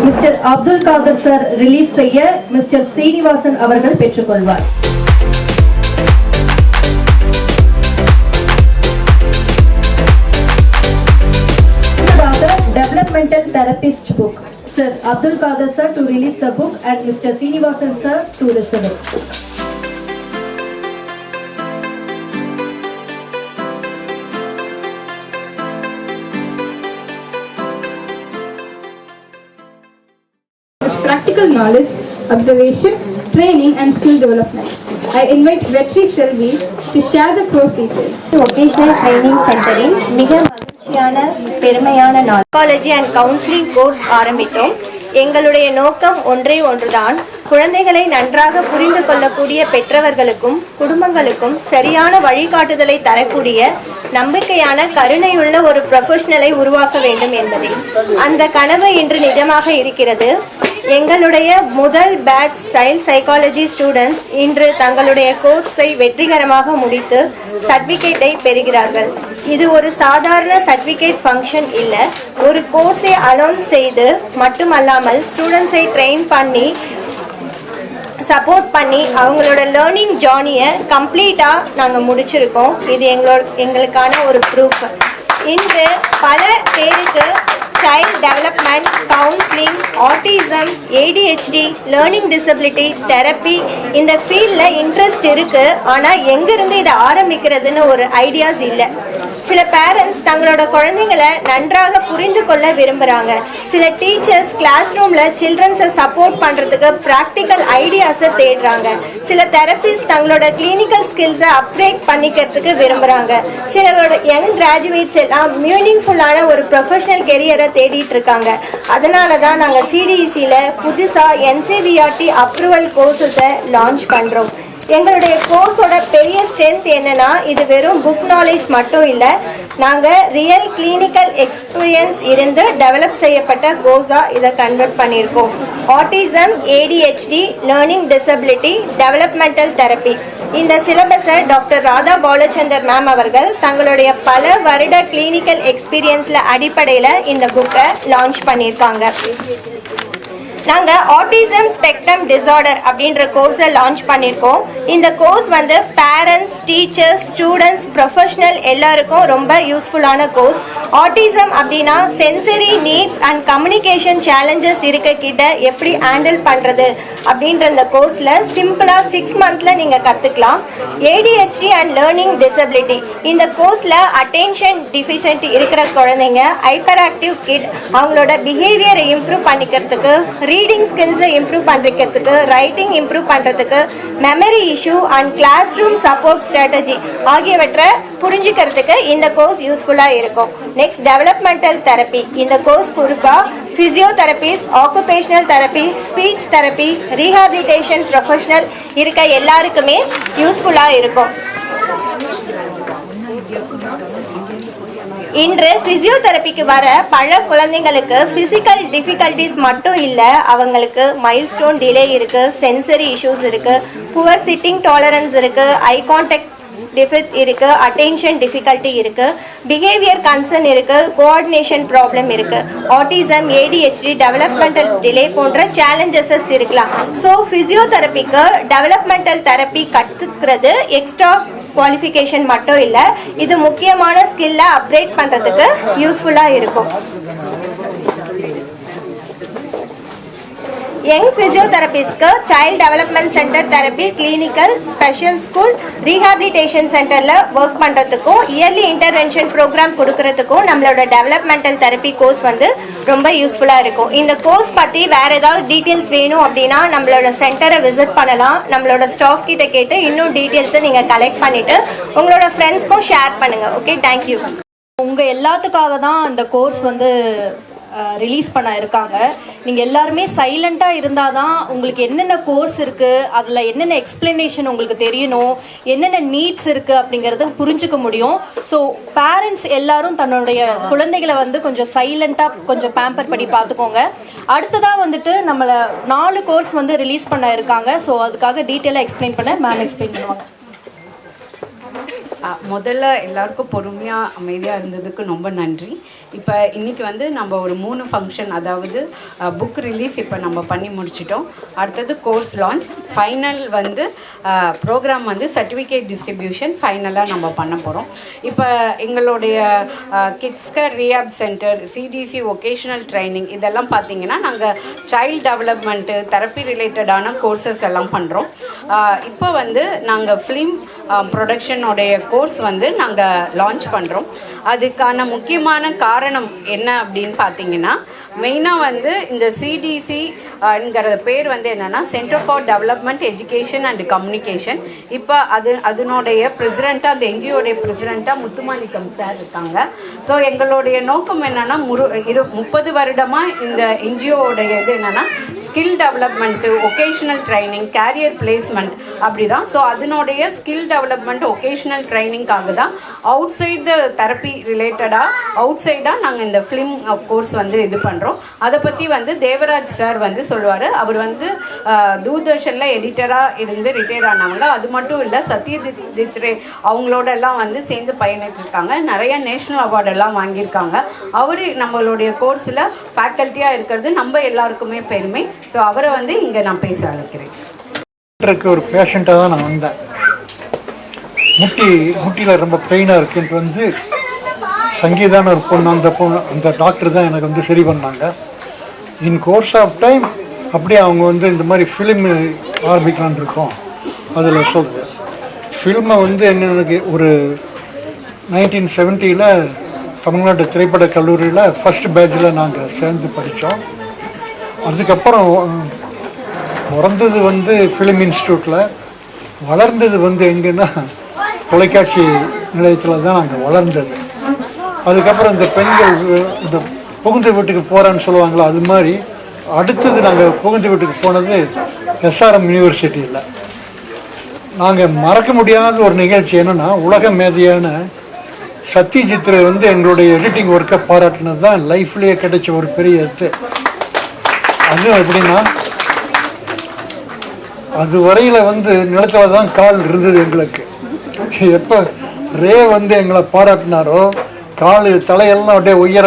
Mister Abdul Kader sir release செய்ய மிஸ்டர் ஸ்ரீனிவாசன் அவர்கள் பெற்றுக்கொள்வார். Developmental Therapist book. Mr. Abdul Kader sir to release the book and Mr. Srinivasan sir to receive it. Practical knowledge, observation, training and skill development. I invite Vetri Selvi to share the course details. Vocational Training Center in மிக மகிழ்ச்சியான பெருமையான நாள். Psychology and Counseling course ஆரம்பித்தோம். எங்களுடைய நோக்கம் ஒன்றுதான், குழந்தைகளை நன்றாக புரிந்து கொள்ளக்கூடிய பெற்றவர்களுக்கும் குடும்பங்களுக்கும் சரியான வழிகாட்டுதலை தரக்கூடிய நம்பிக்கையான கருணையுள்ள ஒரு ப்ரொஃபஷனலை உருவாக்க வேண்டும் என்பதே. அந்த கனவு இன்று நிஜமாக இருக்கிறது. எங்களுடைய முதல் பேட்ச் சைல்ட் சைக்காலஜி ஸ்டூடெண்ட்ஸ் இன்று தங்களுடைய கோர்ஸை வெற்றிகரமாக முடித்து சர்டிஃபிகேட்டை பெறுகிறார்கள். இது ஒரு சாதாரண சர்டிஃபிகேட் ஃபங்க்ஷன் இல்லை, ஒரு கோர்ஸை அனௌன்ஸ் செய்து மட்டுமல்லாமல் ஸ்டூடெண்ட்ஸை ட்ரெயின் பண்ணி சப்போர்ட் பண்ணி அவங்களோட லேர்னிங் ஜேர்னியை கம்ப்ளீட்டாக நாங்கள் முடிச்சிருக்கோம். இது எங்களுக்கான ஒரு ப்ரூஃப். இன்று பல பேருக்கு child development, counselling, autism, ADHD, learning disability, therapy இந்த ஃபீல்டில் இன்ட்ரெஸ்ட் இருக்குது. ஆனால் எங்கேருந்து இதை ஆரம்பிக்கிறதுன்னு ஒரு ஐடியாஸ் இல்லை. சில பேரண்ட்ஸ் தங்களோட குழந்தைங்களை நன்றாக புரிந்து கொள்ள விரும்புகிறாங்க. சில டீச்சர்ஸ் கிளாஸ் ரூமில் சில்ட்ரன்ஸை சப்போர்ட் பண்ணுறதுக்கு ப்ராக்டிக்கல் ஐடியாஸை தேடுறாங்க. சில தெரபிஸ்ட் தங்களோட கிளினிக்கல் ஸ்கில்ஸை அப்கிரேட் பண்ணிக்கிறதுக்கு விரும்புகிறாங்க. சிலரோட யங் கிராஜுவேட்ஸ் எல்லாம் மீனிங்ஃபுல்லான ஒரு ப்ரொஃபஷனல் கெரியரை தேடிட்டு இருக்காங்க. அதனால தான் நாங்கள் CDECயில் புதுசாக NCERT அப்ரூவல் கோர்ஸஸை லான்ச் பண்ணுறோம். எங்களுடைய கோர்ஸோட பெரிய ஸ்ட்ரென்த் என்னன்னா, இது வெறும் புக் நாலேஜ் மட்டும் இல்லை, நாங்கள் ரியல் கிளினிக்கல் எக்ஸ்பீரியன்ஸ் இருந்து டெவலப் செய்யப்பட்ட கோர்ஸாக இதை கன்வெர்ட் பண்ணியிருக்கோம். Autism, ADHD, learning disability, developmental therapy இந்த சிலபஸை டாக்டர் ராதா பாலச்சந்தர் மேம் அவர்கள் தங்களுடைய பல வருட கிளினிக்கல் எக்ஸ்பீரியன்ஸில் அடிப்படையில் இந்த புக்கை லான்ச் பண்ணியிருக்காங்க. நாங்கள் ஆட்டிசம் ஸ்பெக்ட்ரம் டிஸார்டர் அப்படின்ற கோர்ஸை லான்ச் பண்ணியிருக்கோம். இந்த கோர்ஸ் வந்து பேரண்ட்ஸ், டீச்சர்ஸ், ஸ்டூடெண்ட்ஸ், ப்ரொஃபஷனல் எல்லாருக்கும் ரொம்ப யூஸ்ஃபுல்லான கோர்ஸ். ஆட்டிசம் அப்படின்னா sensory needs and communication challenges இருக்கிட்ட எப்படி ஹேண்டில் பண்ணுறது அப்படின்ற இந்த கோர்ஸில் சிம்பிளாக 6 மந்த்தில் நீங்கள் கற்றுக்கலாம். ADHD அண்ட் லேர்னிங் டிசபிலிட்டி இந்த கோர்ஸில் அட்டென்ஷன் டிஃபிஷியன்ட் இருக்கிற குழந்தைங்க, ஹைப்பர் ஆக்டிவ் கிட் அவங்களோட பிஹேவியரை இம்ப்ரூவ் பண்ணிக்கிறதுக்கு, ரீடிங் ஸ்கில்ஸை இம்ப்ரூவ் பண்ணுறதுக்கு, ரைட்டிங் இம்ப்ரூவ் பண்ணுறதுக்கு, memory issue and class room support strategy ஆகியவற்றை புரிஞ்சுக்கிறதுக்கு இந்த கோர்ஸ் யூஸ்ஃபுல்லாக இருக்கும். நெக்ஸ்ட் டெவலப்மெண்டல் தெரப்பி இந்த கோர்ஸ் குறிப்பாக physiotherapist, occupational therapy, speech therapy, rehabilitation professional இருக்க எல்லாருக்குமே யூஸ்ஃபுல்லாக இருக்கும். இன்று பிசியோதெரபிக்கு வர பல குழந்தைங்களுக்கு பிசிக்கல் டிஃபிகல்டிஸ் மட்டும் இல்லை, அவங்களுக்கு மைல்ஸ்டோன் டிலே இருக்கு, சென்சரி இஷ்யூஸ் இருக்கு, புவர் சிட்டிங் டாலரன்ஸ் இருக்கு, ஐ கான்டாக்ட் டிஃபிட் இருக்கு, அட்டென்ஷன் டிஃபிகல்ட்டி இருக்கு, பிஹேவியர் கன்சர்ன் இருக்கு, கோஆர்டினேஷன் ப்ராப்ளம் இருக்கு, ஆட்டிசம், ஏடிஹெச்டி, டெவலப்மெண்டல் டிலே போன்ற சேலஞ்சஸஸ் இருக்கலாம். ஸோ பிசியோதெரபிக்கு டெவலப்மெண்டல் தெரப்பி கற்றுக்கிறது எக்ஸ்ட்ரா குவாலிஃபிகேஷன் மட்டும் இல்லை, இது முக்கியமான ஸ்கில்லை அப்கிரேட் பண்ணுறதுக்கு யூஸ்ஃபுல்லாக இருக்கும். யங் ஃபிசியோதெரபிஸ்ட்க்கு child development centre therapy, clinical, special school, rehabilitation சென்டரில் ஒர்க் பண்ணுறதுக்கும் இயர்லி இன்டர்வென்ஷன் ப்ரோக்ராம் கொடுக்கறதுக்கும் நம்மளோட டெவலப்மெண்டல் தெரப்பி கோர்ஸ் வந்து ரொம்ப யூஸ்ஃபுல்லாக இருக்கும். இந்த கோர்ஸ் பற்றி வேறு ஏதாவது டீட்டெயில்ஸ் வேணும் அப்படின்னா நம்மளோட சென்டரை விசிட் பண்ணலாம். நம்மளோட ஸ்டாஃப் கிட்ட கேட்டு இன்னும் டீட்டெயில்ஸை நீங்கள் கலெக்ட் பண்ணிவிட்டு உங்களோட ஃப்ரெண்ட்ஸ்க்கும் ஷேர் பண்ணுங்கள். Okay, thank you. உங்கள் எல்லாத்துக்காக தான் அந்த கோர்ஸ் வந்து ரிலீஸ் பண்ண இருக்காங்க. நீங்கள் எல்லாருமே சைலண்ட்டாக இருந்தால் தான் உங்களுக்கு என்னென்ன கோர்ஸ் இருக்குது, அதில் என்னென்ன எக்ஸ்ப்ளனேஷன் உங்களுக்கு தெரியணும், என்னென்ன நீட்ஸ் இருக்குது அப்படிங்கிறத புரிஞ்சுக்க முடியும். ஸோ பேரண்ட்ஸ் எல்லாரும் தன்னுடைய குழந்தைகளை வந்து கொஞ்சம் சைலண்ட்டாக கொஞ்சம் பேம்பர் பண்ணி பார்த்துக்கோங்க. அடுத்ததாக வந்துட்டு நம்மளை 4 கோர்ஸ் வந்து ரிலீஸ் பண்ண இருக்காங்க. ஸோ அதுக்காக டீட்டெயிலாக எக்ஸ்பிளைன் பண்ண மேம் எக்ஸ்பிளைன் பண்ணுவாங்க. முதல்ல எல்லாருக்கும் பொறுமையாக அமைதியாக இருந்ததுக்கு ரொம்ப நன்றி. இப்போ இன்றைக்கி வந்து நம்ம ஒரு 3 ஃபங்க்ஷன், அதாவது புக் ரிலீஸ் இப்போ நம்ம பண்ணி முடிச்சிட்டோம். அடுத்தது கோர்ஸ் லான்ச், ஃபைனல் வந்து ப்ரோக்ராம் வந்து சர்டிஃபிகேட் டிஸ்ட்ரிபியூஷன் ஃபைனலாக நம்ம பண்ண போகிறோம். இப்போ எங்களுடைய kids care rehab centre, CDC vocational training இதெல்லாம் பார்த்திங்கன்னா நாங்கள் சைல்டு டெவலப்மெண்ட்டு, தெரப்பி ரிலேட்டடான கோர்சஸ் எல்லாம் பண்ணுறோம். இப்போ வந்து நாங்கள் ஃபிலிம் ப்ரொடக்ஷனுடைய கோர்ஸ் வந்து நாங்கள் லான்ச் பண்ணுறோம். அதுக்கான முக்கியமான காரணம் என்ன அப்படின்னு பார்த்தீங்கன்னா, மெயினாக வந்து இந்த சிடிசிங்கிற பேர் வந்து என்னென்னா centre for development education and communication. இப்போ அதனுடைய பிரசிடெண்ட்டாக, அந்த என்ஜிஓடைய பிரசிடெண்ட்டாக முத்துமாணிக்கம் சார் இருக்காங்க. ஸோ எங்களுடைய நோக்கம் என்னென்னா 30 வருடமாக இந்த என்ஜிஓடைய இது என்னென்னா skill development, vocational training, career placement அப்படி தான். ஸோ அதனுடைய ஸ்கில் டெவலப்மெண்ட் ஒகேஷ்னல் ட்ரைனிங்காக தான் அவுட் சைட் த தெரப்பி ரிலேட்டடாக அவுட் சைடாக நாங்கள் இந்த ஃபிலிம் கோர்ஸ் வந்து இது பண்ணுறோம். அதை பற்றி வந்து தேவராஜ் சார் வந்து சொல்லுவார். அவர் வந்து தூர்தர்ஷனில் எடிட்டராக இருந்து ரிட்டையர் ஆனவங்க. அது மட்டும் இல்லை, சத்யஜித் ரே அவங்களோட எல்லாம் வந்து சேர்ந்து பயணிட்டிருக்காங்க. நிறைய நேஷ்னல் அவார்டெல்லாம் வாங்கியிருக்காங்க. அவர் நம்மளுடைய கோர்ஸில் ஃபேக்கல்ட்டியாக இருக்கிறது நம்ம எல்லாருக்குமே பெருமை. ஸோ அவரை வந்து இங்கே நான் பேச அழைக்கிறேன். ஒரு பேஷண்ட்டாக தான் நான் வந்தேன். முட்டியில் ரொம்ப பெயினாக இருக்குன்ட்டு வந்து சங்கீதான ஒரு பொண்ணு, அந்த டாக்டர் தான் எனக்கு வந்து சரி பண்ணாங்க. இன் கோர்ஸ் ஆஃப் டைம் அப்படியே அவங்க வந்து இந்த மாதிரி ஃபிலிம் ஆரம்பிக்கலான் இருக்கோம். அதில் சொல்லுது ஃபில்மை வந்து எனக்கு ஒரு 1970 தமிழ்நாட்டு திரைப்பட கல்லூரியில் ஃபஸ்ட் பேட்சில் நாங்கள் சேர்ந்து படித்தோம். அதுக்கப்புறம் பிறந்தது வந்து ஃபிலிம் இன்ஸ்டியூட்டில், வளர்ந்தது வந்து எங்கன்னா தொலைக்காட்சி நிலையத்தில் தான் நாங்கள் வளர்ந்தது. அதுக்கப்புறம் இந்த பெண்கள் இந்த புகுந்த வீட்டுக்கு போகிறேன்னு சொல்லுவாங்களோ, அது மாதிரி அடுத்தது நாங்கள் புகுந்த வீட்டுக்கு போனது எஸ்ஆர்எம் யூனிவர்சிட்டியில். நாங்கள் மறக்க முடியாத ஒரு நிகழ்ச்சி என்னென்னா, உலக மேதையான சத்யஜித் ரே வந்து எங்களுடைய எடிட்டிங் ஒர்க்கை பாராட்டினது தான் லைஃப்லேயே கிடைச்ச ஒரு பெரிய இது. அதுவும் எப்படின்னா, அது வரையில் வந்து நிலத்தில் தான் கால் இருந்தது எங்களுக்கு. எப்போ ரே வந்து எங்களை பாராட்டினாரோ தலையெல்லாம் அப்படியே உயர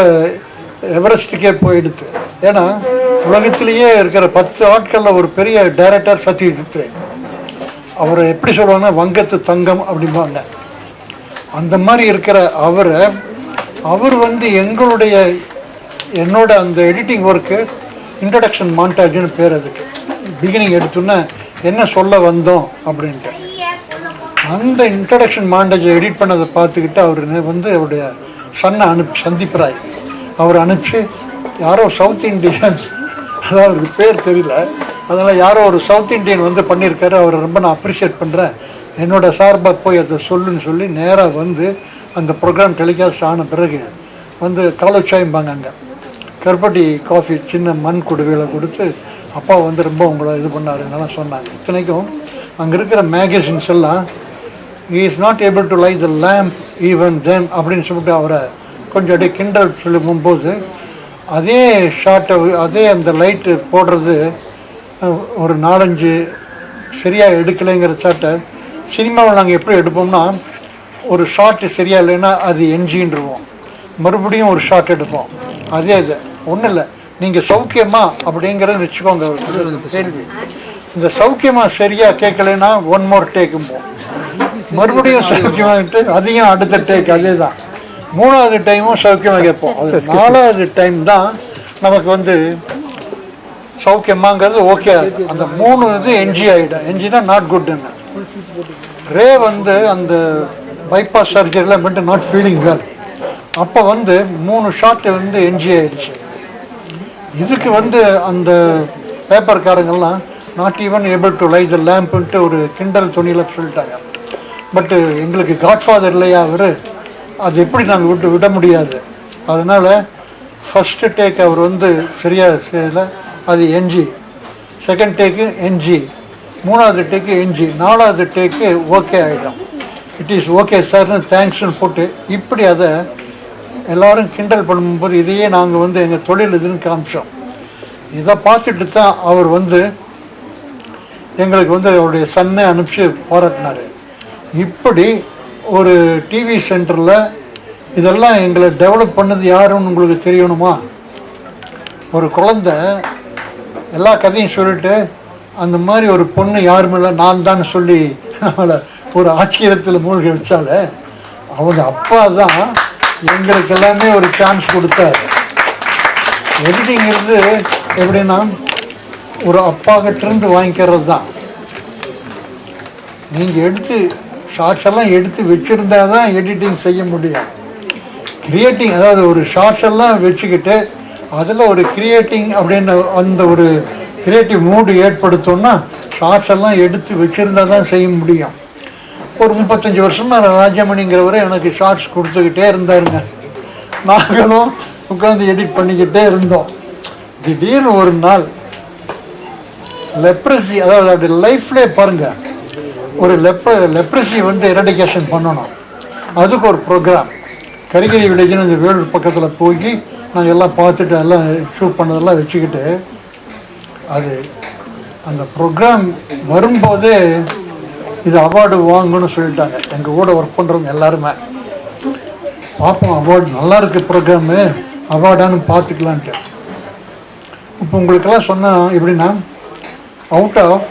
எவரெஸ்ட்டுக்கே போயிடுது. ஏன்னா உலகத்திலேயே இருக்கிற 10 ஆட்களில் ஒரு பெரிய டைரக்டர் சத்யஜித் ரே. அவரை எப்படி சொல்லுவாங்கன்னா வங்கத்து தங்கம் அப்படிம்பாங்க. அந்த மாதிரி இருக்கிற அவர் வந்து என்னோட அந்த எடிட்டிங் ஒர்க்கு இன்ட்ரடக்ஷன் மாண்டாஜ்னு பேர். அதுக்கு பிகினிங் எடுத்தோன்னே என்ன சொல்ல வந்தோம் அப்படின்ட்டு அந்த இன்ட்ரடக்ஷன் மாண்டாஜை எடிட் பண்ணதை பார்த்துக்கிட்டு அவர் வந்து அவருடைய சன்னை சந்திப்பராய் அவர் அனுப்பிச்சு, யாரோ சவுத் இண்டியன், அதாவது அவருக்கு பேர் தெரியல, அதனால் யாரோ ஒரு சவுத் இண்டியன் வந்து பண்ணியிருக்காரு, அவரை ரொம்ப நான் அப்ரிஷியேட் பண்ணுறேன், என்னோடய சார்பாக போய் அதை சொல்லுன்னு சொல்லி நேராக வந்து அந்த ப்ரோக்ராம் டெலிகாஸ்ட் ஆன பிறகு வந்து காலச்சாயம்பாங்க. அங்கே கருப்பட்டி காஃபி சின்ன மண் குடுவையில் கொடுத்து அப்பா வந்து ரொம்ப உங்களை இது பண்ணாருன்னெல்லாம் சொன்னாங்க. இத்தனைக்கும் அங்கே இருக்கிற மேகசின்ஸ் எல்லாம் he is not able to light the lamp even then அப்படின்னு சொல்லிட்டு அவரை கொஞ்சம் அப்படியே கிண்டல் சொல்லும்போது அதே ஷார்ட்டை அதே அந்த லைட்டு போடுறது ஒரு 4-5 சரியாக எடுக்கலைங்கிற ஷார்ட்டை சினிமாவில் நாங்கள் எப்படி எடுப்போம்னா ஒரு ஷார்ட்டு சரியாக இல்லைன்னா அது என்ஜின்றுவோம், மறுபடியும் ஒரு ஷார்ட் எடுப்போம். அதே இது ஒன்றும் இல்லை, நீங்கள் சௌக்கியமா அப்படிங்கிறத வச்சுக்கோங்க. கேள்வி இந்த சௌக்கியமா சரியாக கேட்கலைன்னா 1 more டேக்கும்போம், மறுபடியும் சௌக்கியமாகிட்டு அதையும் அடுத்த டேக் அதே தான். 3வது டைமும் சௌக்கியமாக கேட்போம். அது 4வது டைம் தான் நமக்கு வந்து சௌக்கியமாங்கிறது ஓகே. அந்த 3 இது என்ஜி ஆகிடும். என்ஜினா நாட் குட்ன்னு. ரே வந்து அந்த பைபாஸ் சர்ஜரியில் பட் நாட் ஃபீலிங் வெல். அப்போ வந்து 3 ஷாட்டு வந்து என்ஜி ஆகிடுச்சு. இதுக்கு வந்து அந்த பேப்பர்காரங்கள்லாம் not even able to light the லேம்ப்ன்ட்டு ஒரு கிண்டல் துணியில் சொல்லிட்டாங்க. பட்டு எங்களுக்கு காட்ஃபாதர் இல்லையா அவர், அது எப்படி நாங்கள் விட முடியாது. அதனால் ஃபஸ்ட்டு டேக் அவர் வந்து சரியாக செய்யலை, அது என்ஜி. செகண்ட் டேக்கு என்ஜி, 3வது டேக்கு என்ஜி, 4வது டேக்கு ஓகே ஆகிடும். இட் இஸ் ஓகே சார்னு தேங்க்ஸ்னு போட்டு இப்படி அதை எல்லோரும் கிண்டல் பண்ணும்போது இதையே நாங்கள் வந்து எங்கள் தொழில் இதுன்னு காமிச்சோம். இதை பார்த்துட்டு தான் அவர் வந்து எங்களுக்கு வந்து அவருடைய சன்னை அனுப்பிச்சு பாராட்டினார். இப்படி ஒரு டிவி சென்டரில் இதெல்லாம் எங்களை டெவலப் பண்ணது யாருன்னு உங்களுக்கு தெரியணுமா? ஒரு குழந்தை எல்லா கதையும் சொல்லிட்டு அந்த மாதிரி ஒரு பொண்ணு யாருமே இல்லை நான் தான் சொல்லி நம்மளை ஒரு ஆச்சரியத்தில் மூழ்கி வச்சால அவங்க அப்பா தான் எங்களுக்கு எல்லாமே ஒரு சான்ஸ் கொடுத்தார். எடிட்டிங்கிறது எப்படின்னா ஒரு அப்பாக்கிட்டேருந்து வாங்கிக்கிறது தான். நீங்கள் எடுத்து ஷார்ட்ஸ் எல்லாம் எடுத்து வச்சுருந்தா தான் எடிட்டிங் செய்ய முடியும். கிரியேட்டிங் அதாவது ஒரு ஷார்ட்ஸ் எல்லாம் வச்சுக்கிட்டு அதில் ஒரு கிரியேட்டிங் அப்படின்னு அந்த ஒரு கிரியேட்டிவ் மூடு ஏற்படுத்தோன்னா ஷார்ட்ஸ் எல்லாம் எடுத்து வச்சுருந்தா தான் செய்ய முடியும். ஒரு 35 வருஷமாக ராஜமணிங்கிறவரை எனக்கு ஷார்ட்ஸ் கொடுத்துக்கிட்டே இருந்தாருங்க. நாங்களும் உட்காந்து எடிட் பண்ணிக்கிட்டே இருந்தோம். திடீர்னு ஒரு நாள் லெப்ரசி, அதாவது அப்படி லைஃப்லே பாருங்கள், ஒரு லெப்ரசி வந்து எரடிகேஷன் பண்ணணும். அதுக்கு ஒரு ப்ரோக்ராம் கரிகிரி வில்லேஜ்னு இந்த வேலூர் பக்கத்தில் போய் நாங்கள் எல்லாம் பார்த்துட்டு எல்லாம் ஷூட் பண்ணதெல்லாம் வச்சுக்கிட்டு அது அந்த ப்ரோக்ராம் வரும்போதே இது அவார்டு வாங்கணும்னு சொல்லிட்டாங்க. எங்கள் கூட ஒர்க் பண்ணுறவங்க எல்லாருமே பார்ப்போம், அவார்டு நல்லா இருக்குது ப்ரோக்ராமு, அவார்டானு பார்த்துக்கலான்ட்டு. இப்போ உங்களுக்கெல்லாம் சொன்னால் எப்படின்னா அவுட் ஆஃப்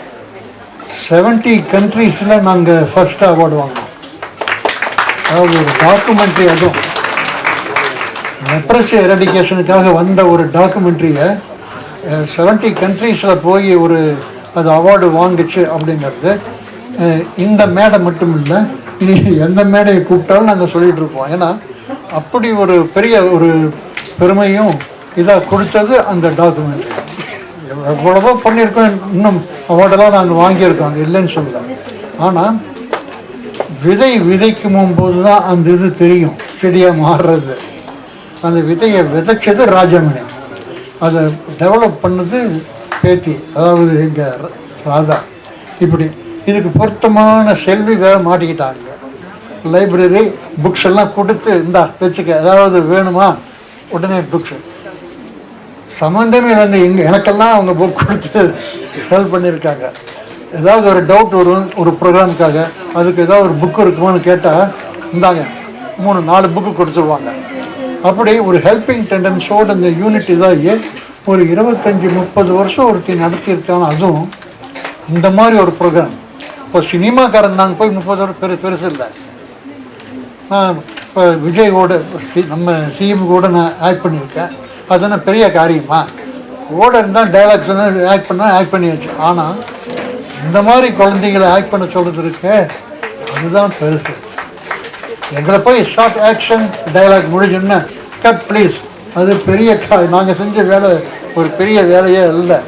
70 கண்ட்ரீஸில் நாங்கள் ஃபர்ஸ்ட் அவார்டு வாங்கினோம். அதாவது ஒரு டாக்குமெண்ட்ரி, அதுவும் லெப்ரசி எரடிகேஷனுக்காக வந்த ஒரு டாக்குமெண்ட்ரியை 70 கண்ட்ரீஸில் போய் ஒரு அது அவார்டு வாங்கிச்சு அப்படிங்கிறது இந்த மேடை மட்டும் இல்லை, இனி எந்த மேடையை கூப்பிட்டாலும் நாங்கள் சொல்லிகிட்டு இருப்போம். ஏன்னா அப்படி ஒரு பெரிய ஒரு பெருமையும் இதாக கொடுத்தது அந்த டாக்குமெண்ட்ரி. எவ்வளவோ பண்ணியிருக்கோம், இன்னும் அவார்டெல்லாம் நாங்கள் வாங்கியிருக்கோம், அது இல்லைன்னு சொல்லலை. ஆனால் விதை விதைக்கும் போது தான் அந்த இது தெரியும், செடியாக மாறுறது. அந்த விதையை விதைச்சது ராஜமணி, அதை டெவலப் பண்ணது பேத்தி, அதாவது எங்கள் ராதா. இப்படி இதுக்கு பொருத்தமான செல்வி வேறு மாட்டிக்கிட்டாங்க. லைப்ரரி புக்ஸ் எல்லாம் கொடுத்து இந்தா வச்சுக்க, ஏதாவது வேணுமா உடனே புக்ஸ். சம்மந்தமே வந்து எனக்கெல்லாம் அவங்க புக் கொடுத்து ஹெல்ப் பண்ணியிருக்காங்க. ஏதாவது ஒரு டவுட் வரும் ஒரு ப்ரோக்ராமுக்காக, அதுக்கு ஏதாவது ஒரு புக்கு இருக்குமான்னு கேட்டால் இந்தாங்க 3-4 புக்கு கொடுத்துருவாங்க. அப்படி ஒரு ஹெல்பிங் டெண்டன்ஸோடு இந்த யூனிட் இதாகி ஒரு 25-30 வருஷம் ஒருத்தி நடத்தியிருக்காங்க. அதுவும் இந்த மாதிரி ஒரு ப்ரோக்ராம். இப்போ சினிமாக்காரன் நாங்கள் போய் 30 வருஷம் பெருசு இல்லை. நான் இப்போ விஜயோட நம்ம சிஎம் கூட நான் ஆக்ட் பண்ணியிருக்கேன். அதுனா பெரிய காரியமா? ஓட இருந்தால் டைலாக்ஸ் வந்து ஆக்ட் பண்ணால் ஆக்ட் பண்ணியாச்சு. ஆனால் இந்த மாதிரி குழந்தைகளை ஆக்ட் பண்ண சொல்கிறது இருக்கு, அதுதான் பெருசு. எங்களை போய் ஷார்ட் ஆக்ஷன் டைலாக் முடிஞ்சுன்னா கட் ப்ளீஸ், அது பெரிய நாங்கள் செஞ்ச வேலை ஒரு பெரிய வேலையே இல்லை.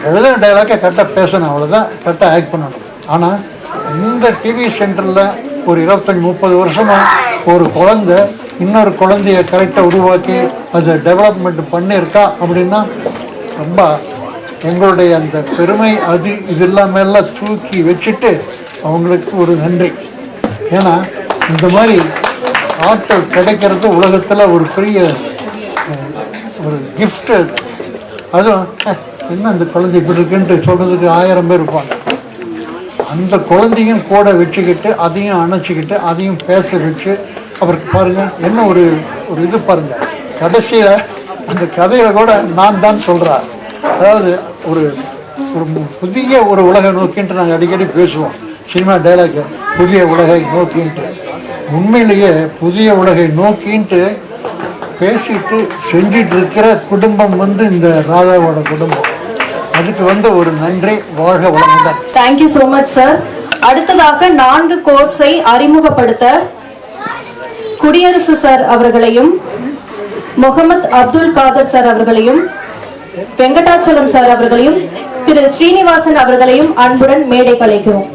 எழுதின டைலாக்கை கரெக்டாக பேசணும், அவ்வளோதான், கரெக்டாக ஆக்ட் பண்ணணும். ஆனால் இந்த டிவி சென்டரில் ஒரு 25-30 வருஷமாக ஒரு குழந்தை இன்னொரு குழந்தைய கரெக்டாக உருவாக்கி அதை டெவலப்மெண்ட் பண்ணியிருக்கா அப்படின்னா ரொம்ப எங்களுடைய அந்த பெருமை. அது இது இல்லாமல்லாம் தூக்கி வச்சுட்டு அவங்களுக்கு ஒரு நன்றி. ஏன்னா இந்த மாதிரி ஆற்றல் கிடைக்கிறது உலகத்தில் ஒரு பெரிய ஒரு கிஃப்ட். அதுவும் என்ன அந்த குழந்தை இப்படி இருக்குன்ட்டு சொல்கிறதுக்கு 1000 பேர் இருப்பாங்க. அந்த குழந்தையும் கூட வச்சுக்கிட்டு அதையும் அணைச்சிக்கிட்டு அதையும் பேச வச்சு அவருக்கு பாருங்கள் என்ன ஒரு இது பாருங்கள். கடைசியில் அந்த கதையில் கூட நான் தான் சொல்கிறேன். அதாவது ஒரு புதிய ஒரு உலகை நோக்கின்ட்டு நாங்கள் அடிக்கடி பேசுவோம். சினிமா டைலாக் புதிய உலகை நோக்கின்ட்டு. உண்மையிலேயே புதிய உலகை நோக்கின்ட்டு பேசிட்டு செஞ்சிட்டு இருக்கிற குடும்பம் இந்த ராதாவோட குடும்பம். அதுக்கு ஒரு நன்றி. வாழ்க வளமுடன். Thank you so much sir. அடுத்ததாக 4 கோர்ஸை அறிமுகப்படுத்த குடியரசு சார் அவர்களையும் முகமது அப்துல் காதர் சார் அவர்களையும் வெங்கடாச்சலம் சார் அவர்களையும் திரு ஸ்ரீனிவாசன் அவர்களையும் அன்புடன் மேடை கலைக்கிறோம்.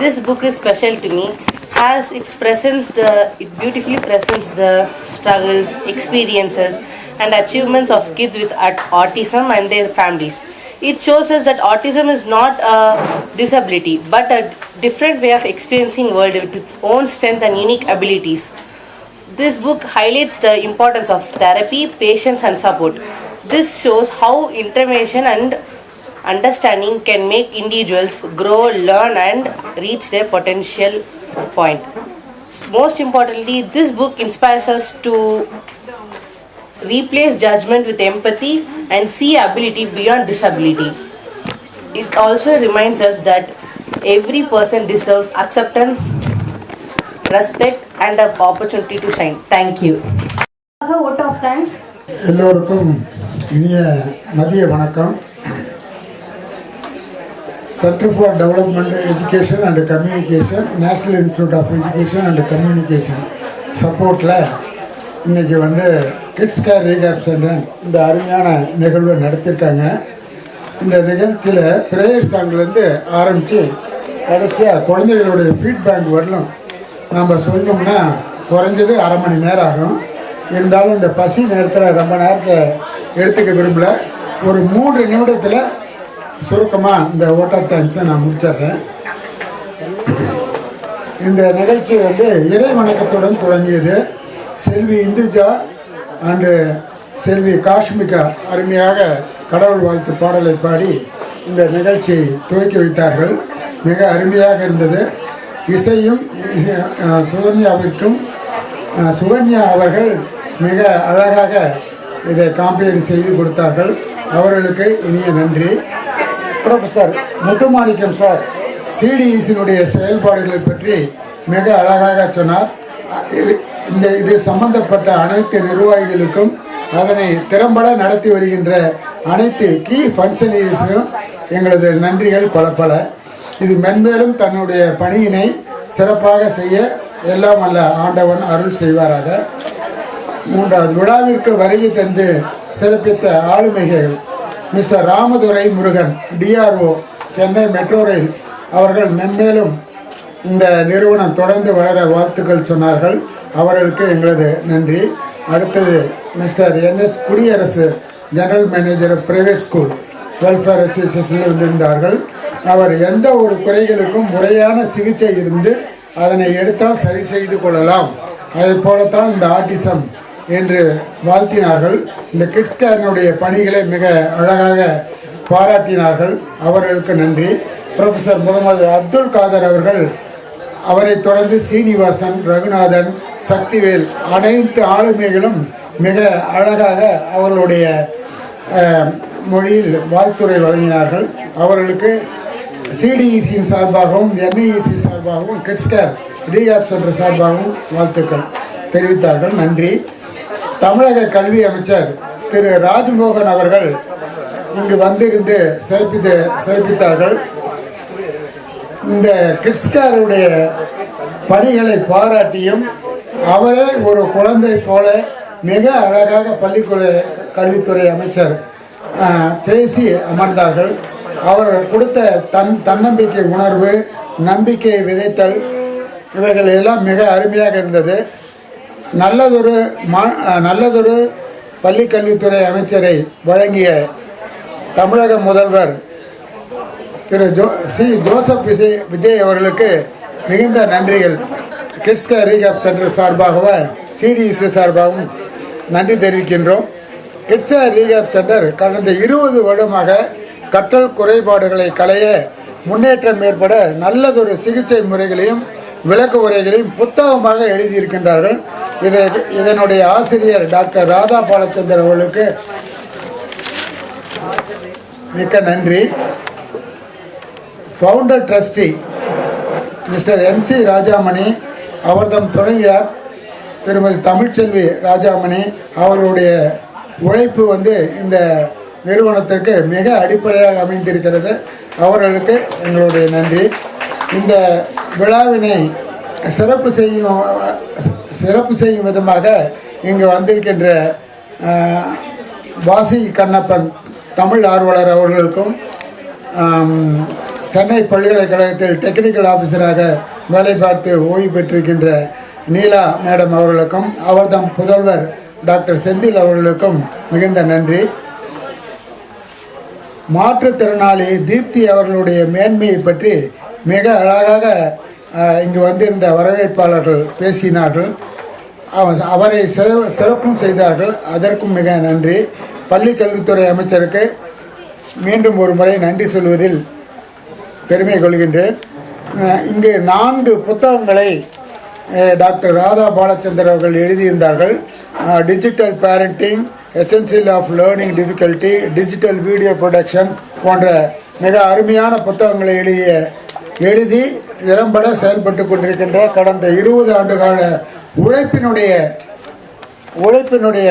this book is special to me as it beautifully presents the struggles, experiences and achievements of kids with autism and their families. It shows us that autism is not a disability but a different way of experiencing world with its own strength and unique abilities. This book highlights the importance of therapy, patience and support. This shows how intervention and understanding can make individuals grow, learn and reach their potential point. Most importantly, this book inspires us to replace judgment with empathy and see ability beyond disability. It also reminds us that every person deserves acceptance, respect and an opportunity to shine. Thank you. Vote of thanks. எல்லோருக்கும் இனிய மதிய வணக்கம். Centre for development education and communication, national institute of education and communication சப்போர்ட்டில் இன்றைக்கி kids care rehab centre இந்த அருமையான நிகழ்வை நடத்தியிருக்காங்க. இந்த நிகழ்ச்சியில் ப்ரேயர் சாங்லேருந்து ஆரம்பித்து கடைசியாக குழந்தைகளுடைய ஃபீட்பேக் வரலும் நம்ம சொல்லணும்னா குறைஞ்சது அரை மணி நேரம் ஆகும். இருந்தாலும் இந்த பசி நேரத்தில் ரொம்ப நேரத்தை எடுத்துக்க விரும்பல. ஒரு 3 நிமிடத்தில் சுருக்கமாக இந்த ஓட் ஆஃப் தேங்க்ஸை நான் முடிச்சிடுறேன். இந்த நிகழ்ச்சி இறை வணக்கத்துடன் தொடங்கியது. செல்வி இந்துஜா அண்டு செல்வி காஷ்மிகா அருமையாக கடவுள் வாழ்த்து பாடலை பாடி இந்த நிகழ்ச்சியை துவக்கி வைத்தார்கள். மிக அருமையாக இருந்தது. இசையும் சுகன்யா அவர்கள் மிக அழகாக இதை காம்பேர் செய்து கொடுத்தார்கள். அவர்களுக்கு இனிய நன்றி. ப்ரொஃபஸர் முத்துமாணிக்கம் சார் சிடிஇசியினுடைய செயல்பாடுகளை பற்றி மிக அழகாக சொன்னார். இது சம்பந்தப்பட்ட அனைத்து நிர்வாகிகளுக்கும் அதனை திறம்பட நடத்தி வருகின்ற அனைத்து கீ ஃபங்க்ஷனரிஸும் எங்களது நன்றிகள் பல. இது மென்மேலும் தன்னுடைய பணியினை சிறப்பாக செய்ய எல்லாம் அல்ல ஆண்டவன் அருள் செய்வாராக. 3வது விழாவிற்கு வருகை தந்து சிறப்பித்த ஆளுமைகள் mister Ramadurai Murugan, DRO, Chennai metro rail அவர்கள் மென்மேலும் இந்த நிறுவனம் தொடர்ந்து வளர வாழ்த்துக்கள் சொன்னார்கள். அவர்களுக்கு எங்களது நன்றி. அடுத்தது mister NS Kudiyarasu, general manager private school welfare அசோசியேஷனில் வந்திருந்தார்கள். அவர் எந்த ஒரு குறைகளுக்கும் முறையான சிகிச்சை இருந்து அதனை எடுத்தால் சரி செய்து கொள்ளலாம், அதை போலத்தான் இந்த ஆட்டிசம் என்று வாழ்த்தினார்கள். இந்த கிட்ஸ் கேரினுடைய பணிகளை மிக அழகாக பாராட்டினார்கள். அவர்களுக்கு நன்றி. ப்ரொஃபஸர் முகமது அப்துல் காதர் அவர்கள், அவரை தொடர்ந்து ஸ்ரீனிவாசன், ரகுநாதன், சக்திவேல் அனைத்து ஆளுமைகளும் மிக அழகாக அவர்களுடைய மொழியில் வாழ்த்துரை வழங்கினார்கள். அவர்களுக்கு சிடிஇசியின் சார்பாகவும் என்ஐஇசி சார்பாகவும் கிட்ஸ் கேர் ரீஹேப் சென்டர் சார்பாகவும் வாழ்த்துக்கள் தெரிவித்தார்கள். நன்றி. தமிழக கல்வி அமைச்சர் திரு ராஜ்மோகன் அவர்கள் இங்கு வந்திருந்து சிறப்பித்தார்கள். இந்த கிட்ஸ் கேருடைய பணிகளை பாராட்டியும் அவரே ஒரு குழந்தை போல மிக அழகாக கல்வித்துறை அமைச்சர் பேசி அமர்ந்தார்கள். அவர் கொடுத்த தன்னம்பிக்கை உணர்வு, நம்பிக்கை விதைத்தல் இவைகள் எல்லாம் மிக அருமையாக இருந்தது. நல்லதொரு பள்ளிக்கல்வித்துறை அமைச்சரை வழங்கிய தமிழக முதல்வர் திரு ஜோசப் விஜய் அவர்களுக்கு மிகுந்த நன்றிகள். கிட்ஸ் கேர் ரீஹேப் சென்டர் சார்பாகவும் சிடிஇசி சார்பாகவும் நன்றி தெரிவிக்கின்றோம். கிட்ஸ் கேர் ரீஹேப் சென்டர் கடந்த 20 வருடமாக கற்றல் குறைபாடுகளை களைய முன்னேற்றம் ஏற்பட நல்லதொரு சிகிச்சை முறைகளையும் விளக்க உரைகளையும் புத்தகமாக எழுதியிருக்கின்றார்கள். இதனுடைய ஆசிரியர் டாக்டர் ராதா பாலச்சந்தர் அவர்களுக்கு மிக்க நன்றி. Founder trustee mister MC Rajamani, அவர்தம் துணைவியார் திருமதி தமிழ்ச்செல்வி ராஜாமணி அவர்களுடைய உழைப்பு இந்த நிறுவனத்திற்கு மிக அடிப்படையாக அமைந்திருக்கிறது. அவர்களுக்கு எங்களுடைய நன்றி. இந்த விழாவினை சிறப்பு செய்யும் விதமாக இங்கு வந்திருக்கின்ற வாசி கண்ணப்பன் தமிழ் ஆர்வலர் அவர்களுக்கும் சென்னை பல்கலைக்கழகத்தில் டெக்னிக்கல் ஆஃபீஸராக வேலை பார்த்து ஓய்வு பெற்றிருக்கின்ற நீலா மேடம் அவர்களுக்கும் அவர்தம் புதல்வர் டாக்டர் செந்தில் அவர்களுக்கும் மிகுந்த நன்றி. மாற்றுத்திறனாளி தீப்தி அவர்களுடைய மேன்மையை பற்றி மிக அழகாக இங்கு வந்திருந்த வரவேற்பாளர்கள் பேசினார்கள். அவரை சிறப்பும் செய்தார்கள். அதற்கும் மிக நன்றி. பள்ளி கல்வித்துறை அமைச்சருக்கு மீண்டும் ஒரு முறை நன்றி சொல்வதில் பெருமை கொள்கின்றேன். இங்கு 4 புத்தகங்களை டாக்டர் ராதா பாலச்சந்தர் அவர்கள் எழுதியிருந்தார்கள். Digital parenting, essential of learning difficulty, digital video production போன்ற மிக அருமையான புத்தகங்களை எழுதி திறம்பட செயல்பட்டு கொண்டிருக்கின்ற கடந்த 20 ஆண்டுகால உழைப்பினுடைய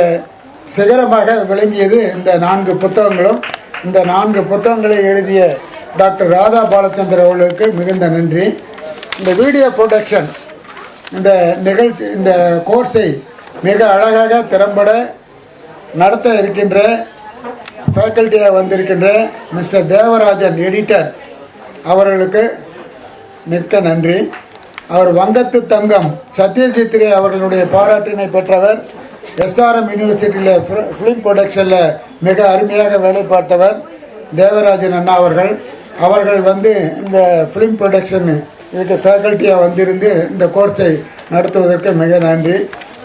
சிகரமாக விளங்கியது இந்த 4 புத்தகங்களும். இந்த 4 புத்தகங்களை எழுதிய டாக்டர் ராதா பாலச்சந்தர் அவர்களுக்கு மிகுந்த நன்றி. இந்த வீடியோ ப்ரொடக்ஷன் இந்த கோர்ஸை மிக அழகாக திறம்பட நடத்த இருக்கின்ற ஃபேக்கல்ட்டியாக வந்திருக்கின்ற மிஸ்டர் தேவராஜன் எடிட்டர் அவர்களுக்கு மிக்க நன்றி. அவர் வங்கத்து தங்கம் சத்யஜித் ரே அவர்களுடைய பாராட்டினை பெற்றவர். SRM யூனிவர்சிட்டியில் ஃபிலிம் ப்ரொடக்ஷனில் மிக அருமையாக வேலை பார்த்தவர் தேவராஜன் அண்ணா அவர்கள் வந்து இந்த ஃபிலிம் ப்ரொடக்ஷன் இதுக்கு ஃபேக்கல்ட்டியாக வந்திருந்து இந்த கோர்ஸை நடத்துவதற்கு மிக நன்றி.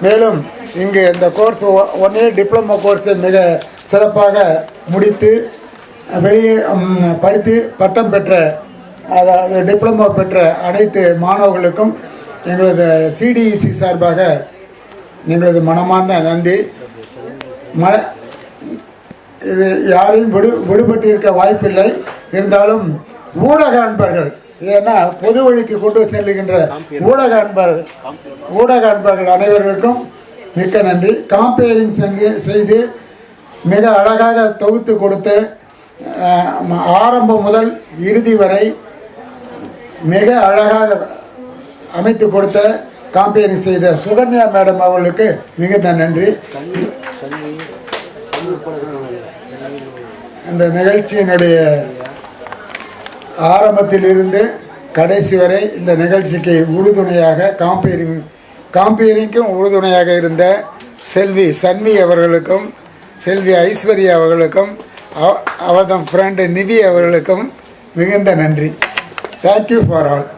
மேலும் இங்கு இந்த கோர்ஸ் 1 இயர் டிப்ளமோ கோர்ஸை மிக சிறப்பாக முடித்து வெளியே படித்து பட்டம் பெற்ற, அதாவது டிப்ளமோ பெற்ற அனைத்து மாணவர்களுக்கும் எங்களது CDEC சார்பாக எங்களது மனமார்ந்த நன்றி. இது யாரையும் விடுபட்டு இருக்க வாய்ப்பில்லை. இருந்தாலும் ஊடக அன்பர்கள், ஏன்னா பொது வழிக்கு கொண்டு செல்லுகின்ற ஊடக அன்பர்கள் அனைவர்களுக்கும் மிக்க நன்றி. காம்பேரிங் செய்து மிக அழகாக தொகுத்து கொடுத்து ஆரம்பம் முதல் இறுதி வரை மிக அழகாக அமைத்து கொடுத்த காம்பேரிங் செய்த சுகன்யா மேடம் அவர்களுக்கு மிகுந்த நன்றி. இந்த நிகழ்ச்சியினுடைய ஆரம்பத்தில் இருந்து கடைசி வரை இந்த நிகழ்ச்சிக்கு உறுதுணையாக காம்பேரிங்க்கும் உறுதுணையாக இருந்த செல்வி சன்வி அவர்களுக்கும், செல்வி ஐஸ்வர்யா அவர்களுக்கும், அவர்தம் ஃப்ரெண்டு நிவி அவர்களுக்கும் மிகுந்த நன்றி. Thank you for all.